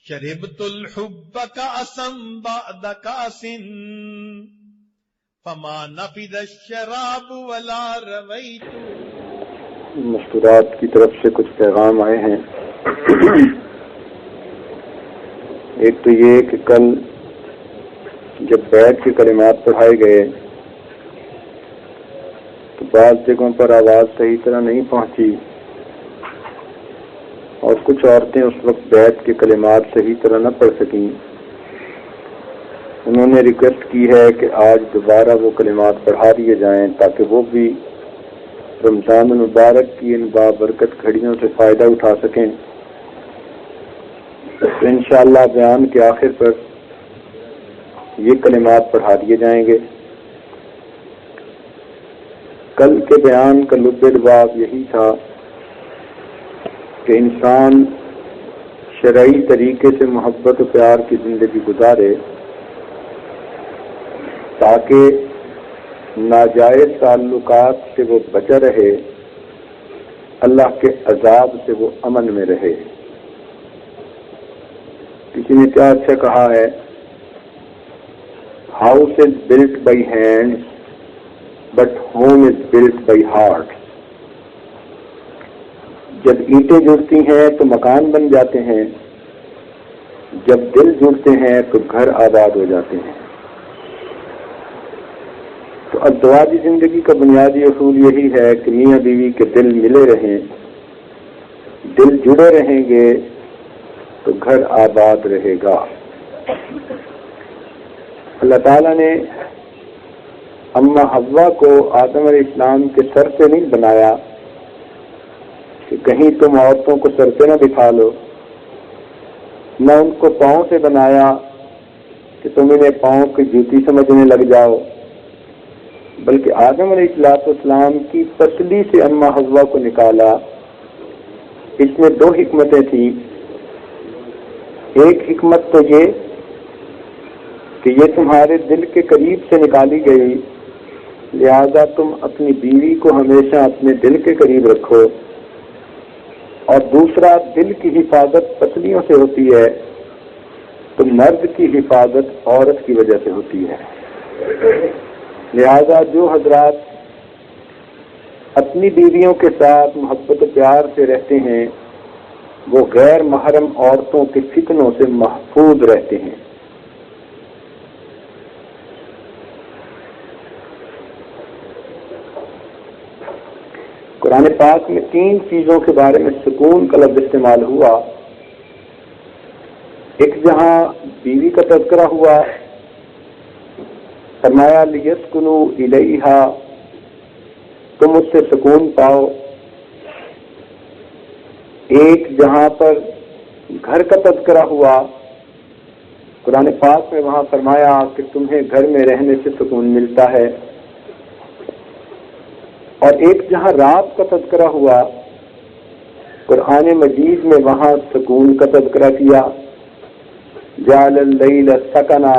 شربت الحب كأسا بعد كأس فما نفذ الشراب ولا رويت. مستورات کی طرف سے کچھ پیغام آئے ہیں. ایک تو یہ کہ کل جب بیت کے کلمات پڑھائے گئے تو بعض جگہوں پر آواز صحیح طرح نہیں پہنچی اور کچھ عورتیں اس وقت بیت کے کلمات صحیح طرح نہ پڑھ سکیں. انہوں نے ریکویسٹ کی ہے کہ آج دوبارہ وہ کلمات پڑھا دیے جائیں تاکہ وہ بھی رمضان المبارک کی ان بابرکت گھڑیوں سے فائدہ اٹھا سکیں. تو انشاءاللہ بیان کے آخر پر یہ کلمات پڑھا دیے جائیں گے. کل کے بیان کا لب لباب یہی تھا کہ انسان شرعی طریقے سے محبت و پیار کی زندگی گزارے تاکہ ناجائز تعلقات سے وہ بچا رہے، اللہ کے عذاب سے وہ امن میں رہے. کسی نے کیا اچھا کہا ہے، house is built by hands but home is built by heart. جب اینٹیں جڑتی ہیں تو مکان بن جاتے ہیں، جب دل جڑتے ہیں تو گھر آباد ہو جاتے ہیں. تو ازدواجی زندگی کا بنیادی اصول یہی ہے کہ میاں بیوی کے دل ملے رہیں، دل جڑے رہیں گے تو گھر آباد رہے گا. اللہ تعالیٰ نے اماں حوا کو آدم علیہ السلام کے سر سے نہیں بنایا کہ کہیں تم عورتوں کو سر پہ نہ دکھا لو، نہ ان کو پاؤں سے بنایا کہ تم انہیں پاؤں کی جوتی سمجھنے لگ جاؤ، بلکہ آدم علیہ السلام کی پسلی سے اماں حوا کو نکالا. اس میں دو حکمتیں تھیں. ایک حکمت تو یہ کہ یہ تمہارے دل کے قریب سے نکالی گئی، لہذا تم اپنی بیوی کو ہمیشہ اپنے دل کے قریب رکھو. اور دوسرا، دل کی حفاظت پسلیوں سے ہوتی ہے تو مرد کی حفاظت عورت کی وجہ سے ہوتی ہے. لہذا جو حضرات اپنی بیویوں کے ساتھ محبت و پیار سے رہتے ہیں وہ غیر محرم عورتوں کے فتنوں سے محفوظ رہتے ہیں. قرآن پاک میں 3 چیزوں کے بارے میں سکون کا لفظ استعمال ہوا. ایک جہاں بیوی کا تذکرہ ہوا، فرمایا لیسکنوا الیہا، تم اس سے سکون پاؤ. ایک جہاں پر گھر کا تذکرہ ہوا، قرآن پاک میں وہاں فرمایا کہ تمہیں گھر میں رہنے سے سکون ملتا ہے. اور ایک جہاں رات کا تذکرہ ہوا، قرآن مجید میں وہاں سکون کا تذکرہ کیا. جعل اللیل سکنا،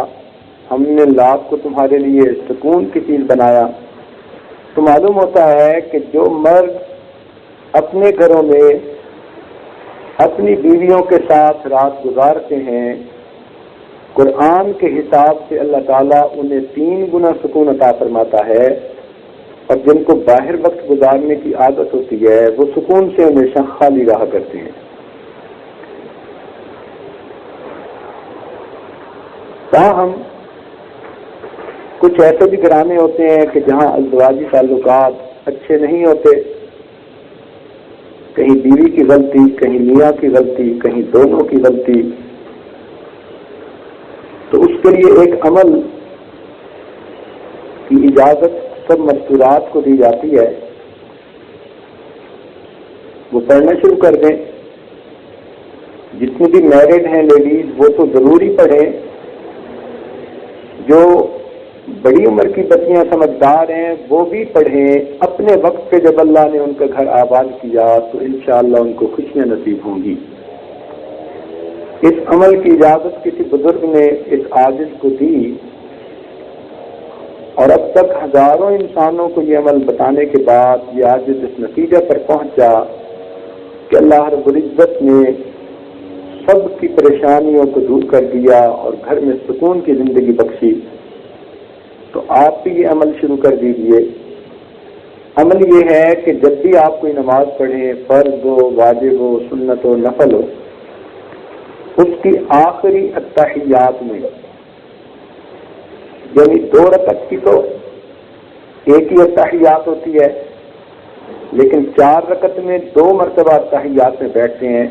ہم نے رات کو تمہارے لیے سکون کی چیز بنایا. تو معلوم ہوتا ہے کہ جو مرد اپنے گھروں میں اپنی بیویوں کے ساتھ رات گزارتے ہیں، قرآن کے حساب سے اللہ تعالیٰ انہیں 3 گنا سکون عطا فرماتا ہے. اور جن کو باہر وقت گزارنے کی عادت ہوتی ہے وہ سکون سے ہمیشہ خالی رہا کرتے ہیں. تاہم کچھ ایسے بھی گھرانے ہوتے ہیں کہ جہاں ازدواجی تعلقات اچھے نہیں ہوتے، کہیں بیوی کی غلطی، کہیں میاں کی غلطی، کہیں دونوں کی غلطی. تو اس کے لیے ایک عمل کی اجازت سب مستورات کو دی جاتی ہے، وہ پڑھنا شروع کر دیں. جتنی بھی میرڈ ہیں لیڈیز وہ تو ضروری پڑھیں. جو بڑی عمر کی بچیاں سمجھدار ہیں وہ بھی پڑھیں. اپنے وقت پہ جب اللہ نے ان کا گھر آباد کیا تو انشاءاللہ ان کو خوشیاں نصیب ہوں گی. اس عمل کی اجازت کسی بزرگ نے اس عاجز کو دی اور اب تک ہزاروں انسانوں کو یہ عمل بتانے کے بعد یہ عاجز اس نتیجہ پر پہنچا کہ اللہ رب العزت نے سب امت کی پریشانیوں کو دور کر دیا اور گھر میں سکون کی زندگی بخشی، تو آپ بھی یہ عمل شروع کر دیجئے۔ عمل یہ ہے کہ جب بھی آپ کوئی نماز پڑھیں، فرض ہو، واجب ہو، سنت ہو، نفل ہو، اس کی آخری التحیات میں، یعنی 2 رکعت کی تو ایک ہی التحیات ہوتی ہے، لیکن 4 رکعت میں 2 مرتبہ التحیات میں بیٹھتے ہیں،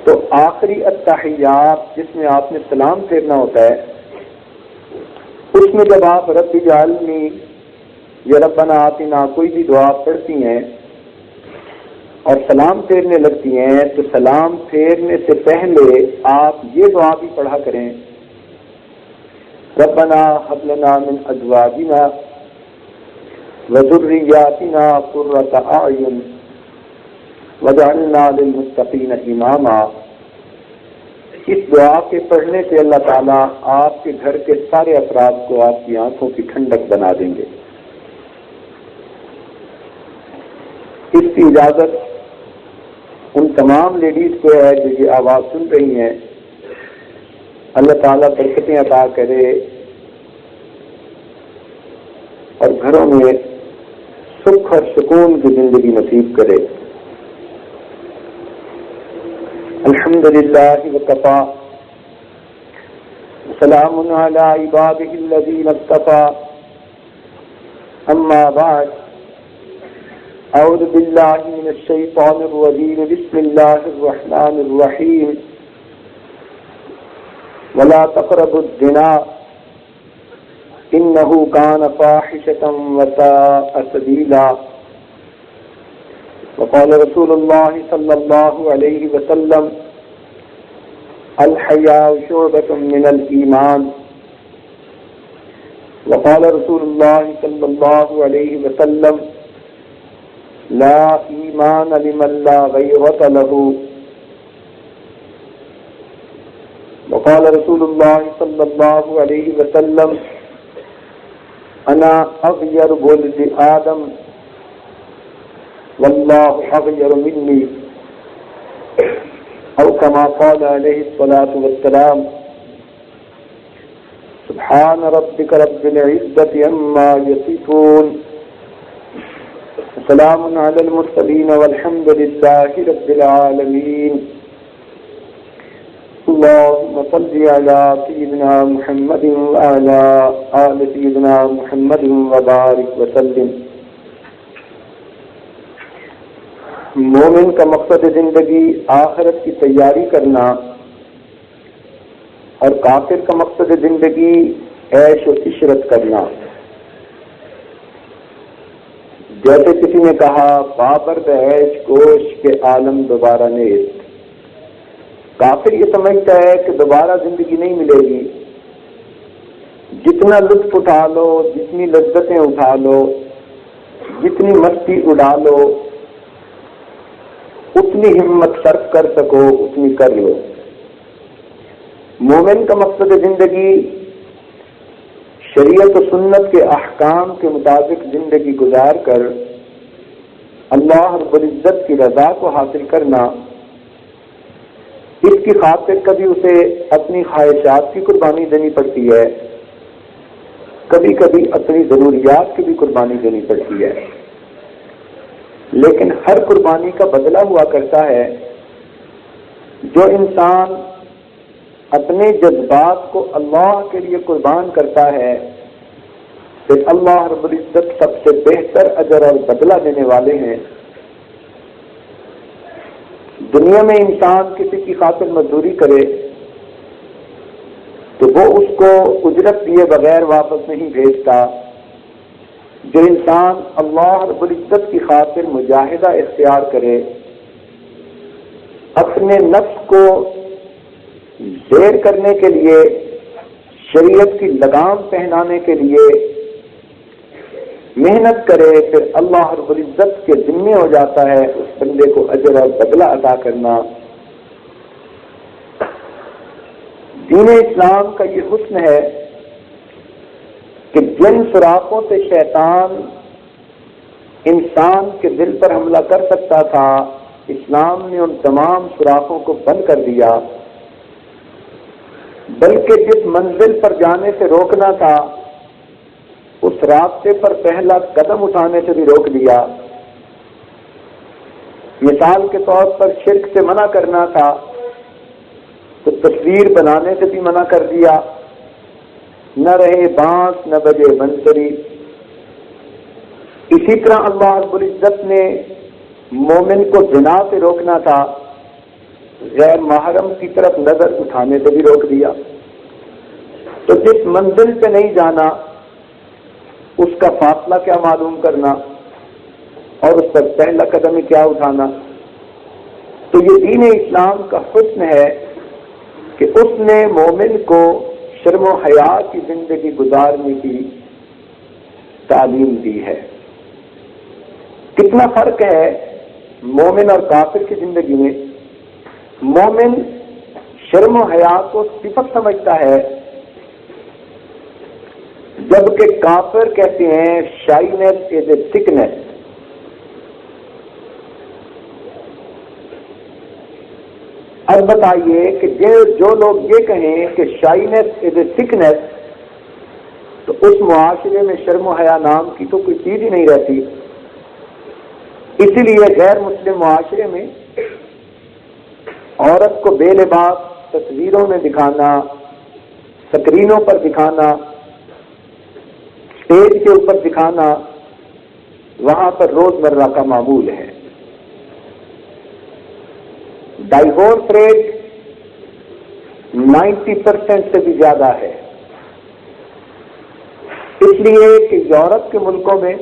تو آخری التحیات جس میں آپ نے سلام پھیرنا ہوتا ہے، اس میں جب آپ رب اجعلنی یا ربنا آتنا کوئی بھی دعا پڑھتی ہیں اور سلام پھیرنے لگتی ہیں، تو سلام پھیرنے سے پہلے آپ یہ دعا بھی پڑھا کریں، ربنا هب لنا من ازواجنا وذرياتنا قرة اعین واجعلنا للمتقین اماما۔ اس دعا کے پڑھنے سے اللہ تعالیٰ آپ کے گھر کے سارے افراد کو آپ کی آنکھوں کی ٹھنڈک بنا دیں گے۔ اس کی اجازت ان تمام لیڈیز کو ہے جو یہ آواز سن رہی ہیں، اللہ تعالیٰ برکتیں عطا کرے اور گھروں میں سکھ اور سکون کی زندگی نصیب کرے۔ الحمدللہ وکفی سلام علی عبادہ الذین اصطفی، اما بعد، اعوذ باللہ من الشیطان الرجیم، بسم اللہ الرحمن الرحیم، ولا تقربوا الزنا انہ کان فاحشۃ وساء سبیلا، وقال رسول اللہ صلی اللہ علیہ وسلم الحیاء شعبۃ من الایمان، وقال رسول اللہ صلی اللہ علیہ وسلم لا ایمان لمن لا غیرۃ له، وقال رسول اللہ صلی اللہ علیہ وسلم انا اغیر ولد آدم واللہ اغیر منی، او کما قال علیہ الصلاۃ والسلام سبحان ربک رب العزۃ عما یصفون، سلام علی المرسلین والحمد للہ رب العالمین۔ اللهم صل على سيدنا محمد وعلى آل سيدنا محمد وبارك وسلم۔ مومن کا مقصد زندگی آخرت کی تیاری کرنا اور کافر کا مقصد زندگی عیش و عشرت کرنا۔ جیسے کسی نے کہا بابرد عیش گوش کے عالم دوبارہ نیست، کافر یہ سمجھتا ہے کہ دوبارہ زندگی نہیں ملے گی، جتنا لطف اٹھا لو، جتنی لذتیں اٹھا لو، جتنی مستی اڑا لو، اتنی ہمت صرف کر سکو اتنی کر لو۔ مومن کا مقصد زندگی شریعت و سنت کے احکام کے مطابق زندگی گزار کر اللہ رب العزت کی رضا کو حاصل کرنا، اس کی خاطر کبھی اسے اپنی خواہشات کی قربانی دینی پڑتی ہے، کبھی کبھی اپنی ضروریات کی بھی قربانی دینی پڑتی ہے، لیکن ہر قربانی کا بدلہ ہوا کرتا ہے۔ جو انسان اپنے جذبات کو اللہ کے لیے قربان کرتا ہے، پھر اللہ رب العزت سب سے بہتر اجر اور بدلہ دینے والے ہیں۔ دنیا میں انسان کسی کی خاطر مزدوری کرے تو وہ اس کو اجرت دیے بغیر واپس نہیں بھیجتا۔ جو انسان اللہ رب العزت کی خاطر مجاہدہ اختیار کرے، اپنے نفس کو زیر کرنے کے لیے، شریعت کی لگام پہنانے کے لیے محنت کرے، پھر اللہ رب العزت کے ذمہ ہو جاتا ہے اس بندے کو اجر اور بدلہ عطا کرنا۔ دین اسلام کا یہ حسن ہے کہ جن سوراخوں سے شیطان انسان کے دل پر حملہ کر سکتا تھا، اسلام نے ان تمام سوراخوں کو بند کر دیا بلکہ جس منزل پر جانے سے روکنا تھا اس راستے پر پہلا قدم اٹھانے سے بھی روک دیا۔ مثال کے طور پر شرک سے منع کرنا تھا تو تصویر بنانے سے بھی منع کر دیا، نہ رہے بانس نہ بجے بنسری۔ اسی طرح اللہ رب العزت نے مومن کو زنا سے روکنا تھا، غیر محرم کی طرف نظر اٹھانے سے بھی روک دیا۔ تو جس منزل پہ نہیں جانا اس کا فاصلہ کیا معلوم کرنا اور اس پر پہلا قدم کیا اٹھانا۔ تو یہ دین اسلام کا حسن ہے کہ اس نے مومن کو شرم و حیا کی زندگی گزارنے کی تعلیم دی ہے۔ کتنا فرق ہے مومن اور کافر کی زندگی میں۔ مومن شرم و حیا کو صفت سمجھتا ہے، جبکہ کافر کہتے ہیں شائنس از اے سکنس۔ اب بتائیے کہ جو لوگ یہ کہیں کہ شائنس از اے سکنس، تو اس معاشرے میں شرم و حیا نام کی تو کوئی چیز ہی نہیں رہتی۔ اسی لیے غیر مسلم معاشرے میں عورت کو بے لباس تصویروں میں دکھانا، سکرینوں پر دکھانا، اسٹیج کے اوپر دکھانا، وہاں پر روزمرہ کا معمول ہے۔ ڈائیورس ریٹ 90% سے بھی زیادہ ہے، اس لیے کہ یورپ کے ملکوں میں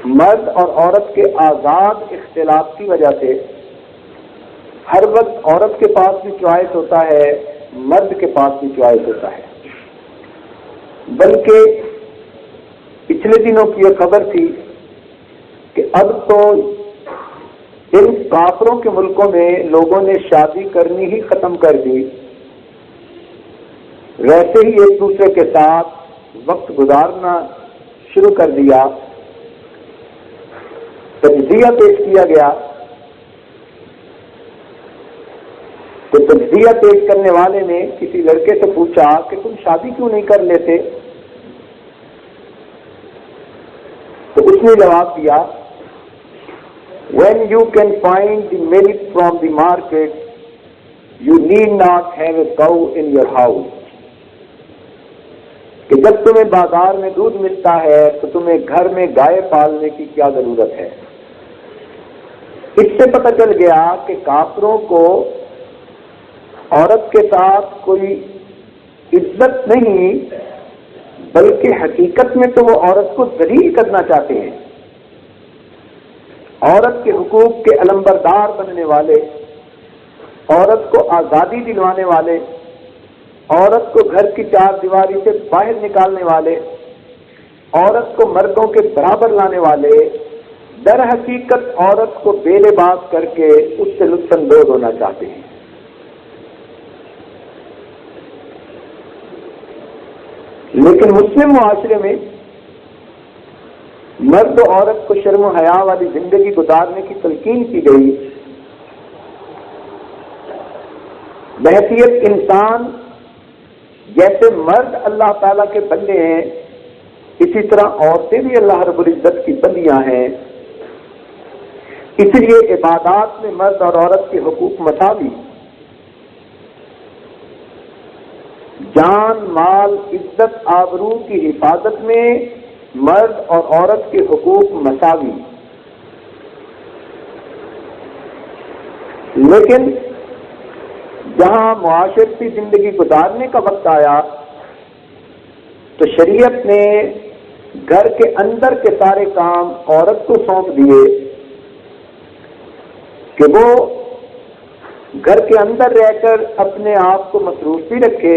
مرد اور عورت کے آزاد اختلاف کی وجہ سے ہر وقت عورت کے پاس بھی چوائس ہوتا ہے، مرد کے پاس بھی چوائس ہوتا ہے۔ بلکہ پچھلے دنوں کی یہ خبر تھی کہ اب تو ان کافروں کے ملکوں میں لوگوں نے شادی کرنی ہی ختم کر دی، ویسے ہی ایک دوسرے کے ساتھ وقت گزارنا شروع کر دیا۔ تجزیہ پیش کیا گیا تو تجزیہ پیش کرنے والے نے کسی لڑکے سے پوچھا کہ تم شادی کیوں نہیں کر لیتے؟ تو اس نے جواب دیا، when you can find the milk from the market, you need not have a cow in your house. کہ جب تمہیں بازار میں دودھ ملتا ہے تو تمہیں گھر میں گائے پالنے کی کیا ضرورت ہے۔ اس سے پتہ چل گیا کہ کافروں کو عورت کے ساتھ کوئی عزت نہیں، بلکہ حقیقت میں تو وہ عورت کو ذلیل کرنا چاہتے ہیں۔ عورت کے حقوق کے علمبردار بننے والے، عورت کو آزادی دلوانے والے، عورت کو گھر کی چار دیواری سے باہر نکالنے والے، عورت کو مردوں کے برابر لانے والے، در حقیقت عورت کو بے لباس کر کے اس سے لطف اندوز ہونا چاہتے ہیں۔ لیکن مسلم معاشرے میں مرد و عورت کو شرم و حیا والی زندگی گزارنے کی تلقین کی گئی۔ بحیثیت انسان جیسے مرد اللہ تعالیٰ کے بندے ہیں، اسی طرح عورتیں بھی اللہ رب العزت کی بندیاں ہیں۔ اس لیے عبادات میں مرد اور عورت کے حقوق مساوی، جان مال عزت آبرو کی حفاظت میں مرد اور عورت کے حقوق مساوی۔ لیکن جہاں معاشرتی زندگی گزارنے کا وقت آیا تو شریعت نے گھر کے اندر کے سارے کام عورت کو سونپ دیے کہ وہ گھر کے اندر رہ کر اپنے آپ کو مصروف بھی رکھے،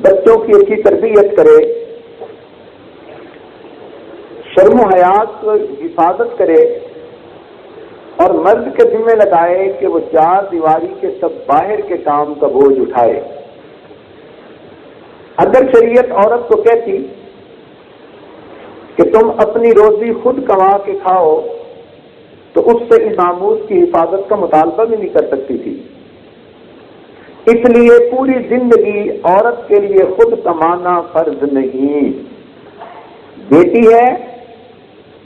بچوں کی اچھی تربیت کرے، شرم و حیات کو حفاظت کرے، اور مرد کے ذمہ لگائے کہ وہ چار دیواری کے سب باہر کے کام کا بوجھ اٹھائے۔ اگر شریعت عورت کو کہتی کہ تم اپنی روزی خود کما کے کھاؤ تو اس سے اس ناموس کی حفاظت کا مطالبہ بھی نہیں کر سکتی تھی۔ اس لیے پوری زندگی عورت کے لیے خود کمانا فرض نہیں. بیٹی ہے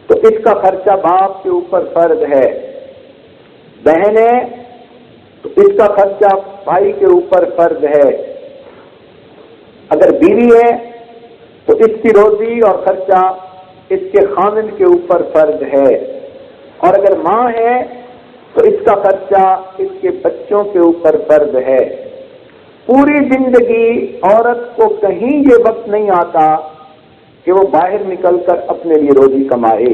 تو اس کا خرچہ باپ کے اوپر فرض ہے. بہن ہے تو اس کا خرچہ بھائی کے اوپر فرض ہے. اگر بیوی ہے تو اس کی روزی اور خرچہ اس کے خامن کے اوپر فرض ہے. اور اگر ماں ہے تو اس کا خرچہ اس کے بچوں کے اوپر فرض ہے. پوری زندگی عورت کو کہیں یہ وقت نہیں آتا کہ وہ باہر نکل کر اپنے لیے روزی کمائے.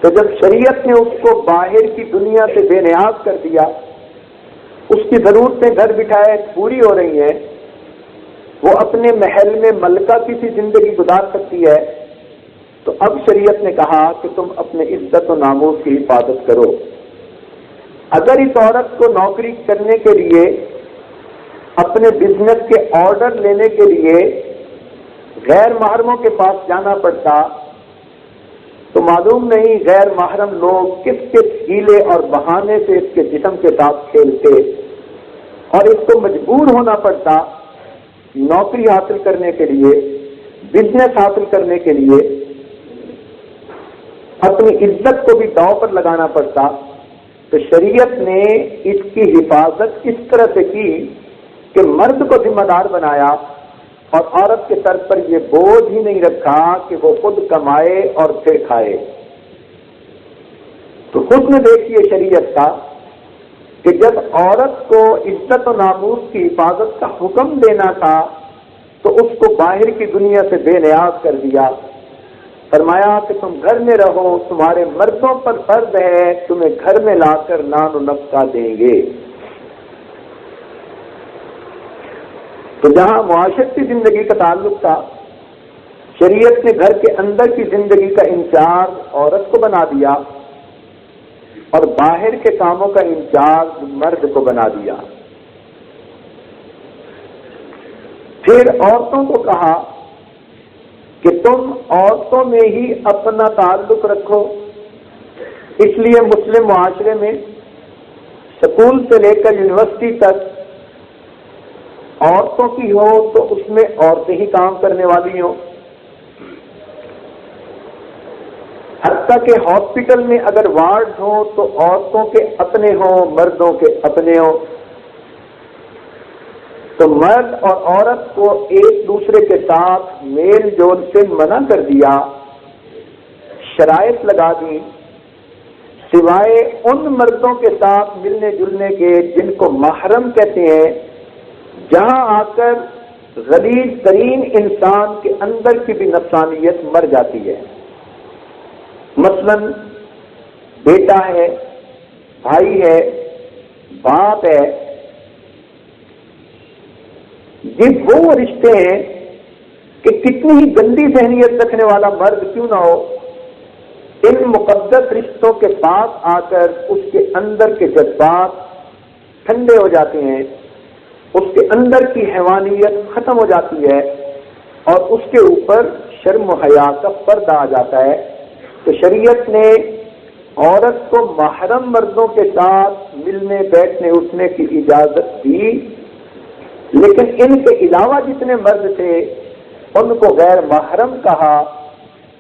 تو جب شریعت نے اس کو باہر کی دنیا سے بے نیاز کر دیا، اس کی ضرورتیں گھر بٹھائے پوری ہو رہی ہیں، وہ اپنے محل میں ملکہ کی سی زندگی گزار سکتی ہے، تو اب شریعت نے کہا کہ تم اپنے عزت و ناموس کی حفاظت کرو. اگر اس عورت کو نوکری کرنے کے لیے، اپنے بزنس کے آرڈر لینے کے لیے غیر محرموں کے پاس جانا پڑتا تو معلوم نہیں غیر محرم لوگ کس کس ہیلے اور بہانے سے اس کے جسم کے ساتھ کھیلتے، اور اس کو مجبور ہونا پڑتا نوکری حاصل کرنے کے لیے، بزنس حاصل کرنے کے لیے، اپنی عزت کو بھی داؤ پر لگانا پڑتا. تو شریعت نے اس کی حفاظت اس طرح سے کی کہ مرد کو ذمہ دار بنایا اور عورت کے سر پر یہ بوجھ ہی نہیں رکھا کہ وہ خود کمائے اور پھر کھائے. تو حسن دیکھیے شریعت کا کہ جب عورت کو عزت و ناموس کی حفاظت کا حکم دینا تھا تو اس کو باہر کی دنیا سے بے نیاز کر دیا. فرمایا کہ تم گھر میں رہو، تمہارے مردوں پر فرض ہے تمہیں گھر میں لا کر نان و نفقہ دیں گے. تو جہاں معاشرتی زندگی کا تعلق تھا، شریعت نے گھر کے اندر کی زندگی کا انچارج عورت کو بنا دیا اور باہر کے کاموں کا انچارج مرد کو بنا دیا. پھر عورتوں کو کہا کہ تم عورتوں میں ہی اپنا تعلق رکھو. اس لیے مسلم معاشرے میں اسکول سے لے کر یونیورسٹی تک عورتوں کی ہو تو اس میں عورتیں ہی کام کرنے والی ہوں. حتیٰ کہ ہاسپٹل میں اگر وارڈ ہوں تو عورتوں کے اپنے ہوں، مردوں کے اپنے ہوں. تو مرد اور عورت کو ایک دوسرے کے ساتھ میل جول سے منع کر دیا، شرائط لگا دی، سوائے ان مردوں کے ساتھ ملنے جلنے کے جن کو محرم کہتے ہیں، جہاں آ کر غلیظ ترین انسان کے اندر کی بھی نفسانیت مر جاتی ہے. مثلا بیٹا ہے، بھائی ہے، باپ ہے، یہ وہ رشتے ہیں کہ کتنی ہی گندی ذہنیت رکھنے والا مرد کیوں نہ ہو، ان مقدس رشتوں کے پاس آ کر اس کے اندر کے جذبات ٹھنڈے ہو جاتے ہیں، اس کے اندر کی حیوانیت ختم ہو جاتی ہے اور اس کے اوپر شرم و حیا کا پردہ آ جاتا ہے. تو شریعت نے عورت کو محرم مردوں کے ساتھ ملنے بیٹھنے اٹھنے کی اجازت دی، لیکن ان کے علاوہ جتنے مرد تھے ان کو غیر محرم کہا.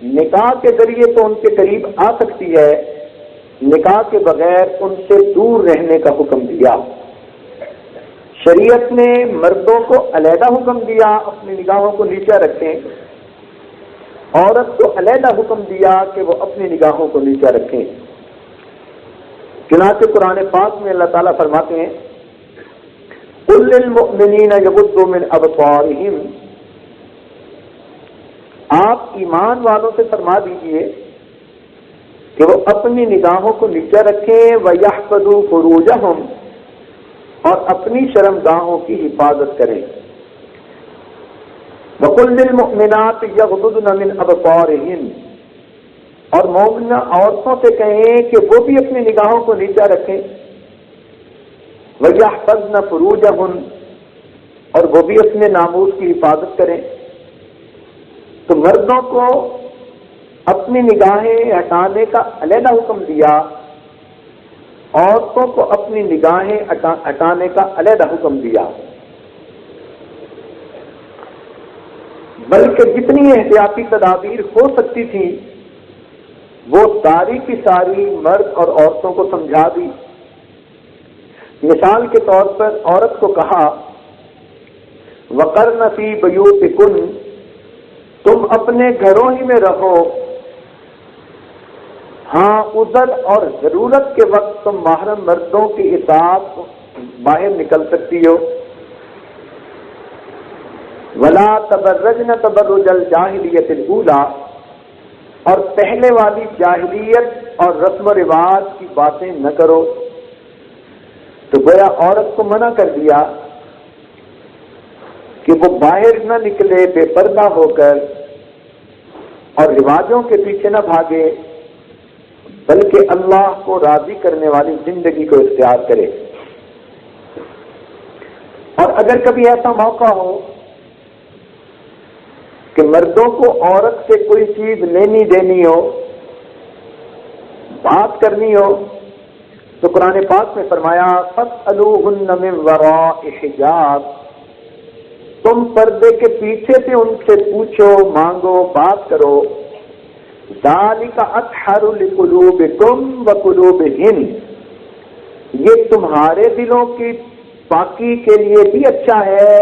نکاح کے ذریعے تو ان کے قریب آ سکتی ہے، نکاح کے بغیر ان سے دور رہنے کا حکم دیا. شریعت نے مردوں کو علیحدہ حکم دیا اپنی نگاہوں کو نیچے رکھیں، عورت کو علیحدہ حکم دیا کہ وہ اپنی نگاہوں کو نیچے رکھیں. چنانچہ قرآن پاک میں اللہ تعالیٰ فرماتے ہیں قُلْ لِلْمُؤْمِنِينَ يَغُضُّوا مِنْ أَبْصَارِهِمْ، آپ ایمان والوں سے فرما دیجئے کہ وہ اپنی نگاہوں کو نیچے رکھیں، وَيَحْفَظُوا فُرُوجَهُمْ، اور اپنی شرمگاہوں کی حفاظت کریں. وَقُلْ لِلْمُؤْمِنَاتِ يَغْضُضْنَ مِنْ أَبْصَارِهِنَّ، اور مومنہ عورتوں سے کہیں کہ وہ بھی اپنی نگاہوں کو نیچا رکھیں. وَيَحْفَظْنَ فُرُوجَهُنَّ، اور وہ بھی اپنے ناموس کی حفاظت کریں. تو مردوں کو اپنی نگاہیں ہٹانے کا علیحدہ حکم دیا، عورتوں کو اپنی نگاہیں ہٹانے کا علیحدہ حکم دیا، بلکہ جتنی احتیاطی تدابیر ہو سکتی تھی وہ ساری کی ساری مرد اور عورتوں کو سمجھا دی۔ مثال کے طور پر عورت کو کہا وَقَرْنَ فِي بُيُوتِكُنَّ، تم اپنے گھروں ہی میں رہو، ہاں عذر اور ضرورت کے وقت تم محرم مردوں کی اطاعت باہر نکل سکتی ہو۔ وَلَا تَبَرَّجْنَ تَبَرُّجَ الْجَاهِلِيَّةِ الْأُولَى، اور پہلے والی جاہلیت اور رسم و رواج کی باتیں نہ کرو۔ تو گویا عورت کو منع کر دیا کہ وہ باہر نہ نکلے بے پردہ ہو کر اور رواجوں کے پیچھے نہ بھاگے، بلکہ اللہ کو راضی کرنے والی زندگی کو اختیار کرے۔ اور اگر کبھی ایسا موقع ہو کہ مردوں کو عورت سے کوئی چیز لینی دینی ہو، بات کرنی ہو، تو قرآن پاک میں فرمایا فَاسْأَلُوهُنَّ مِنْ وَرَاءِ حِجَابٍ، تم پردے کے پیچھے سے ان سے پوچھو، مانگو، بات کرو۔ ذَلِكَ أَطْهَرُ لِقُلُوبِكُمْ وَقُلُوبِهِنَّ، یہ تمہارے دلوں کی پاکی کے لیے بھی اچھا ہے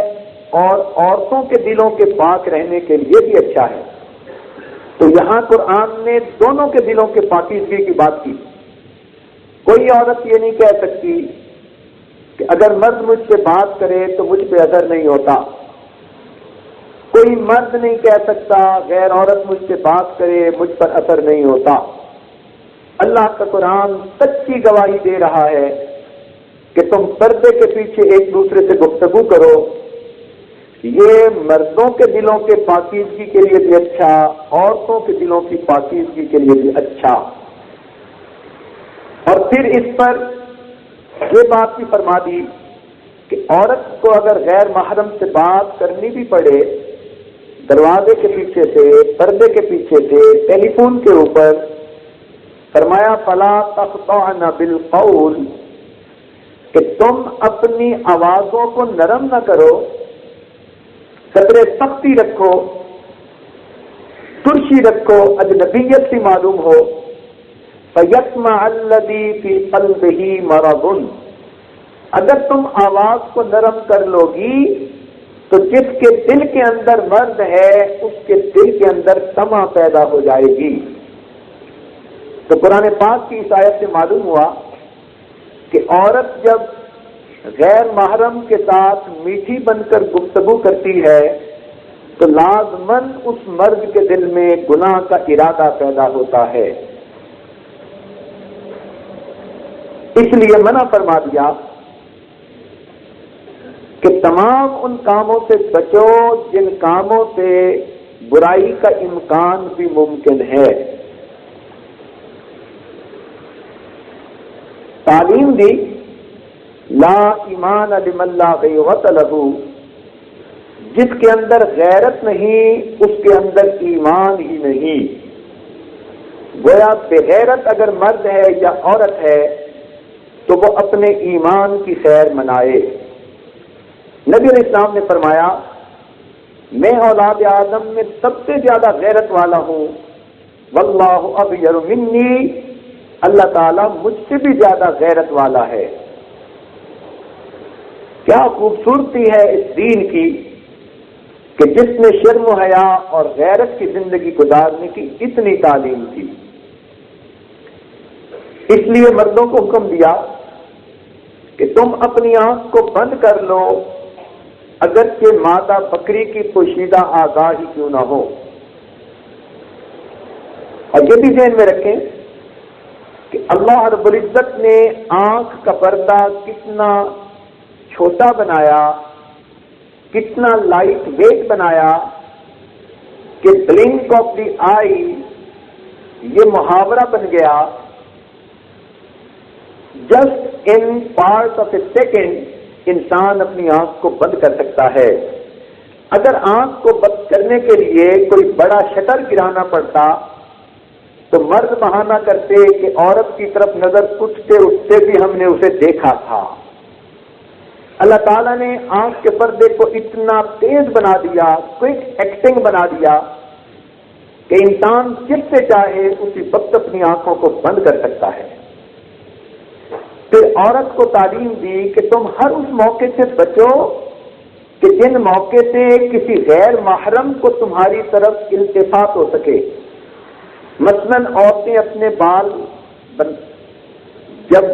اور عورتوں کے دلوں کے پاک رہنے کے لیے بھی اچھا ہے۔ تو یہاں قرآن نے دونوں کے دلوں کے پاکیزگی کی بات کی۔ کوئی عورت یہ نہیں کہہ سکتی کہ اگر مرد مجھ سے بات کرے تو مجھ پہ اثر نہیں ہوتا، کوئی مرد نہیں کہہ سکتا غیر عورت مجھ سے بات کرے مجھ پر اثر نہیں ہوتا۔ اللہ کا قرآن سچی گواہی دے رہا ہے کہ تم پردے کے پیچھے ایک دوسرے سے گفتگو کرو، یہ مردوں کے دلوں کے پاکیزگی کے لیے بھی اچھا، عورتوں کے دلوں کی پاکیزگی کے لیے بھی اچھا۔ اور پھر اس پر یہ بات بھی فرما دی کہ عورت کو اگر غیر محرم سے بات کرنی بھی پڑے، دروازے کے پیچھے سے، پردے کے پیچھے سے، ٹیلی فون کے اوپر، فرمایا فَلَا تَخْضَعْنَ بِالْقَوْلِ، کہ تم اپنی آوازوں کو نرم نہ کرو، قدر سختی رکھو، ترشی رکھو، اجنبیت سی معلوم ہو۔ فَيَطْمَعَ الَّذِي فِي قَلْبِهِ مَرَضٌ، اگر تم آواز کو نرم کر لو گی تو جس کے دل کے اندر مرض ہے اس کے دل کے اندر طمع پیدا ہو جائے گی۔ تو قرآن پاک کی اس آیت سے معلوم ہوا کہ عورت جب غیر محرم کے ساتھ میٹھی بن کر گفتگو کرتی ہے تو لازماً اس مرد کے دل میں گناہ کا ارادہ پیدا ہوتا ہے، اس لیے منع فرما دیا کہ تمام ان کاموں سے بچو جن کاموں سے برائی کا امکان بھی ممکن ہے۔ تعلیم دی لا ایمان لمن لا غیرت لہ، جس کے اندر غیرت نہیں اس کے اندر ایمان ہی نہیں۔ گویا بغیرت اگر مرد ہے یا عورت ہے تو وہ اپنے ایمان کی خیر منائے۔ نبی علیہ السلام نے فرمایا میں اولاد آدم میں سب سے زیادہ غیرت والا ہوں، واللہ اغیر منی، اللہ تعالیٰ مجھ سے بھی زیادہ غیرت والا ہے۔ کیا خوبصورتی ہے اس دین کی کہ جس نے شرم و حیا اور غیرت کی زندگی گزارنے کی اتنی تعلیم دی۔ اس لیے مردوں کو حکم دیا کہ تم اپنی آنکھ کو بند کر لو اگرچہ مادہ بکری کی پوشیدہ آگاہی کیوں نہ ہو۔ اور یہ بھی ذہن میں رکھیں کہ اللہ رب العزت نے آنکھ کا پردہ کتنا چھوٹا بنایا، کتنا لائٹ ویٹ بنایا کہ بلنک آف دی آئی یہ محاورہ بن گیا، just in part of a second انسان اپنی آنکھ کو بند کر سکتا ہے۔ اگر آنکھ کو بند کرنے کے لیے کوئی بڑا شٹر گرانا پڑتا تو مرد بہانہ کرتے کہ عورت کی طرف نظر اٹھتے اٹھتے بھی ہم نے اسے دیکھا تھا۔ اللہ تعالیٰ نے آنکھ کے پردے کو اتنا تیز بنا دیا، کوئک ایکٹنگ بنا دیا کہ انسان جس سے چاہے اسی وقت اپنی آنکھوں کو بند کر سکتا ہے۔ پھر عورت کو تعلیم دی کہ تم ہر اس موقع سے بچو کہ جن موقع سے کسی غیر محرم کو تمہاری طرف التفات ہو سکے۔ مثلاً عورتیں اپنے بال جب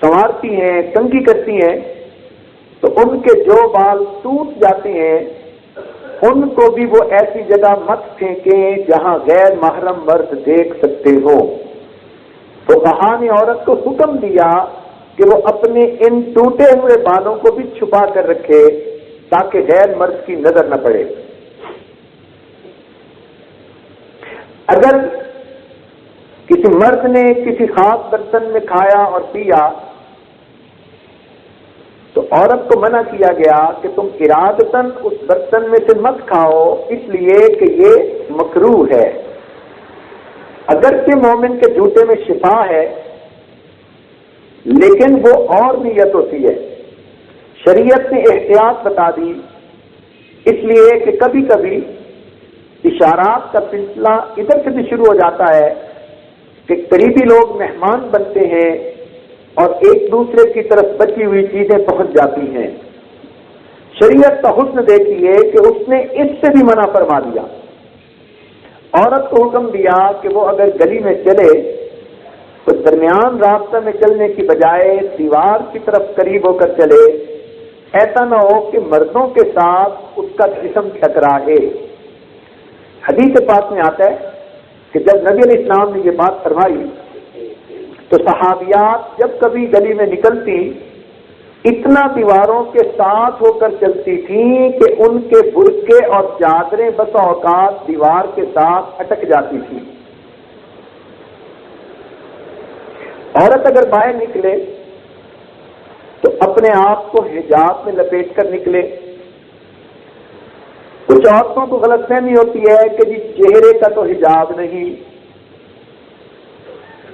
سنوارتی ہیں، کنگھی کرتی ہیں، تو ان کے جو بال ٹوٹ جاتے ہیں ان کو بھی وہ ایسی جگہ مت پھینکیں جہاں غیر محرم مرد دیکھ سکتے ہو۔ تو کہا نے عورت کو حکم دیا کہ وہ اپنے ان ٹوٹے ہوئے بالوں کو بھی چھپا کر رکھے تاکہ غیر مرد کی نظر نہ پڑے۔ اگر کسی مرد نے کسی خاص برتن میں کھایا اور پیا تو عورت کو منع کیا گیا کہ تم ارادتاً اس برتن میں سے مت کھاؤ، اس لیے کہ یہ مکروہ ہے۔ اگرچہ مومن کے جوتے میں شفا ہے لیکن وہ اور نیت ہوتی ہے۔ شریعت نے احتیاط بتا دی، اس لیے کہ کبھی کبھی اشارات کا سلسلہ ادھر سے بھی شروع ہو جاتا ہے کہ قریبی لوگ مہمان بنتے ہیں اور ایک دوسرے کی طرف بچی ہوئی چیزیں پہنچ جاتی ہیں۔ شریعت کا حسن دیکھیے کہ اس نے اس سے بھی منع فرما دیا۔ عورت کو حکم دیا کہ وہ اگر گلی میں چلے تو درمیان راستہ میں چلنے کی بجائے دیوار کی طرف قریب ہو کر چلے، ایسا نہ ہو کہ مردوں کے ساتھ اس کا جسم ٹکرائے۔ حدیث پاک میں آتا ہے کہ جب نبی علیہ السلام نے یہ بات فرمائی تو صحابیات جب کبھی گلی میں نکلتی اتنا دیواروں کے ساتھ ہو کر چلتی تھیں کہ ان کے برقعے اور چادریں بسا اوقات دیوار کے ساتھ اٹک جاتی تھی۔ عورت اگر باہر نکلے تو اپنے آپ کو حجاب میں لپیٹ کر نکلے۔ کچھ عورتوں کو غلط فہمی ہوتی ہے کہ جی چہرے کا تو حجاب نہیں،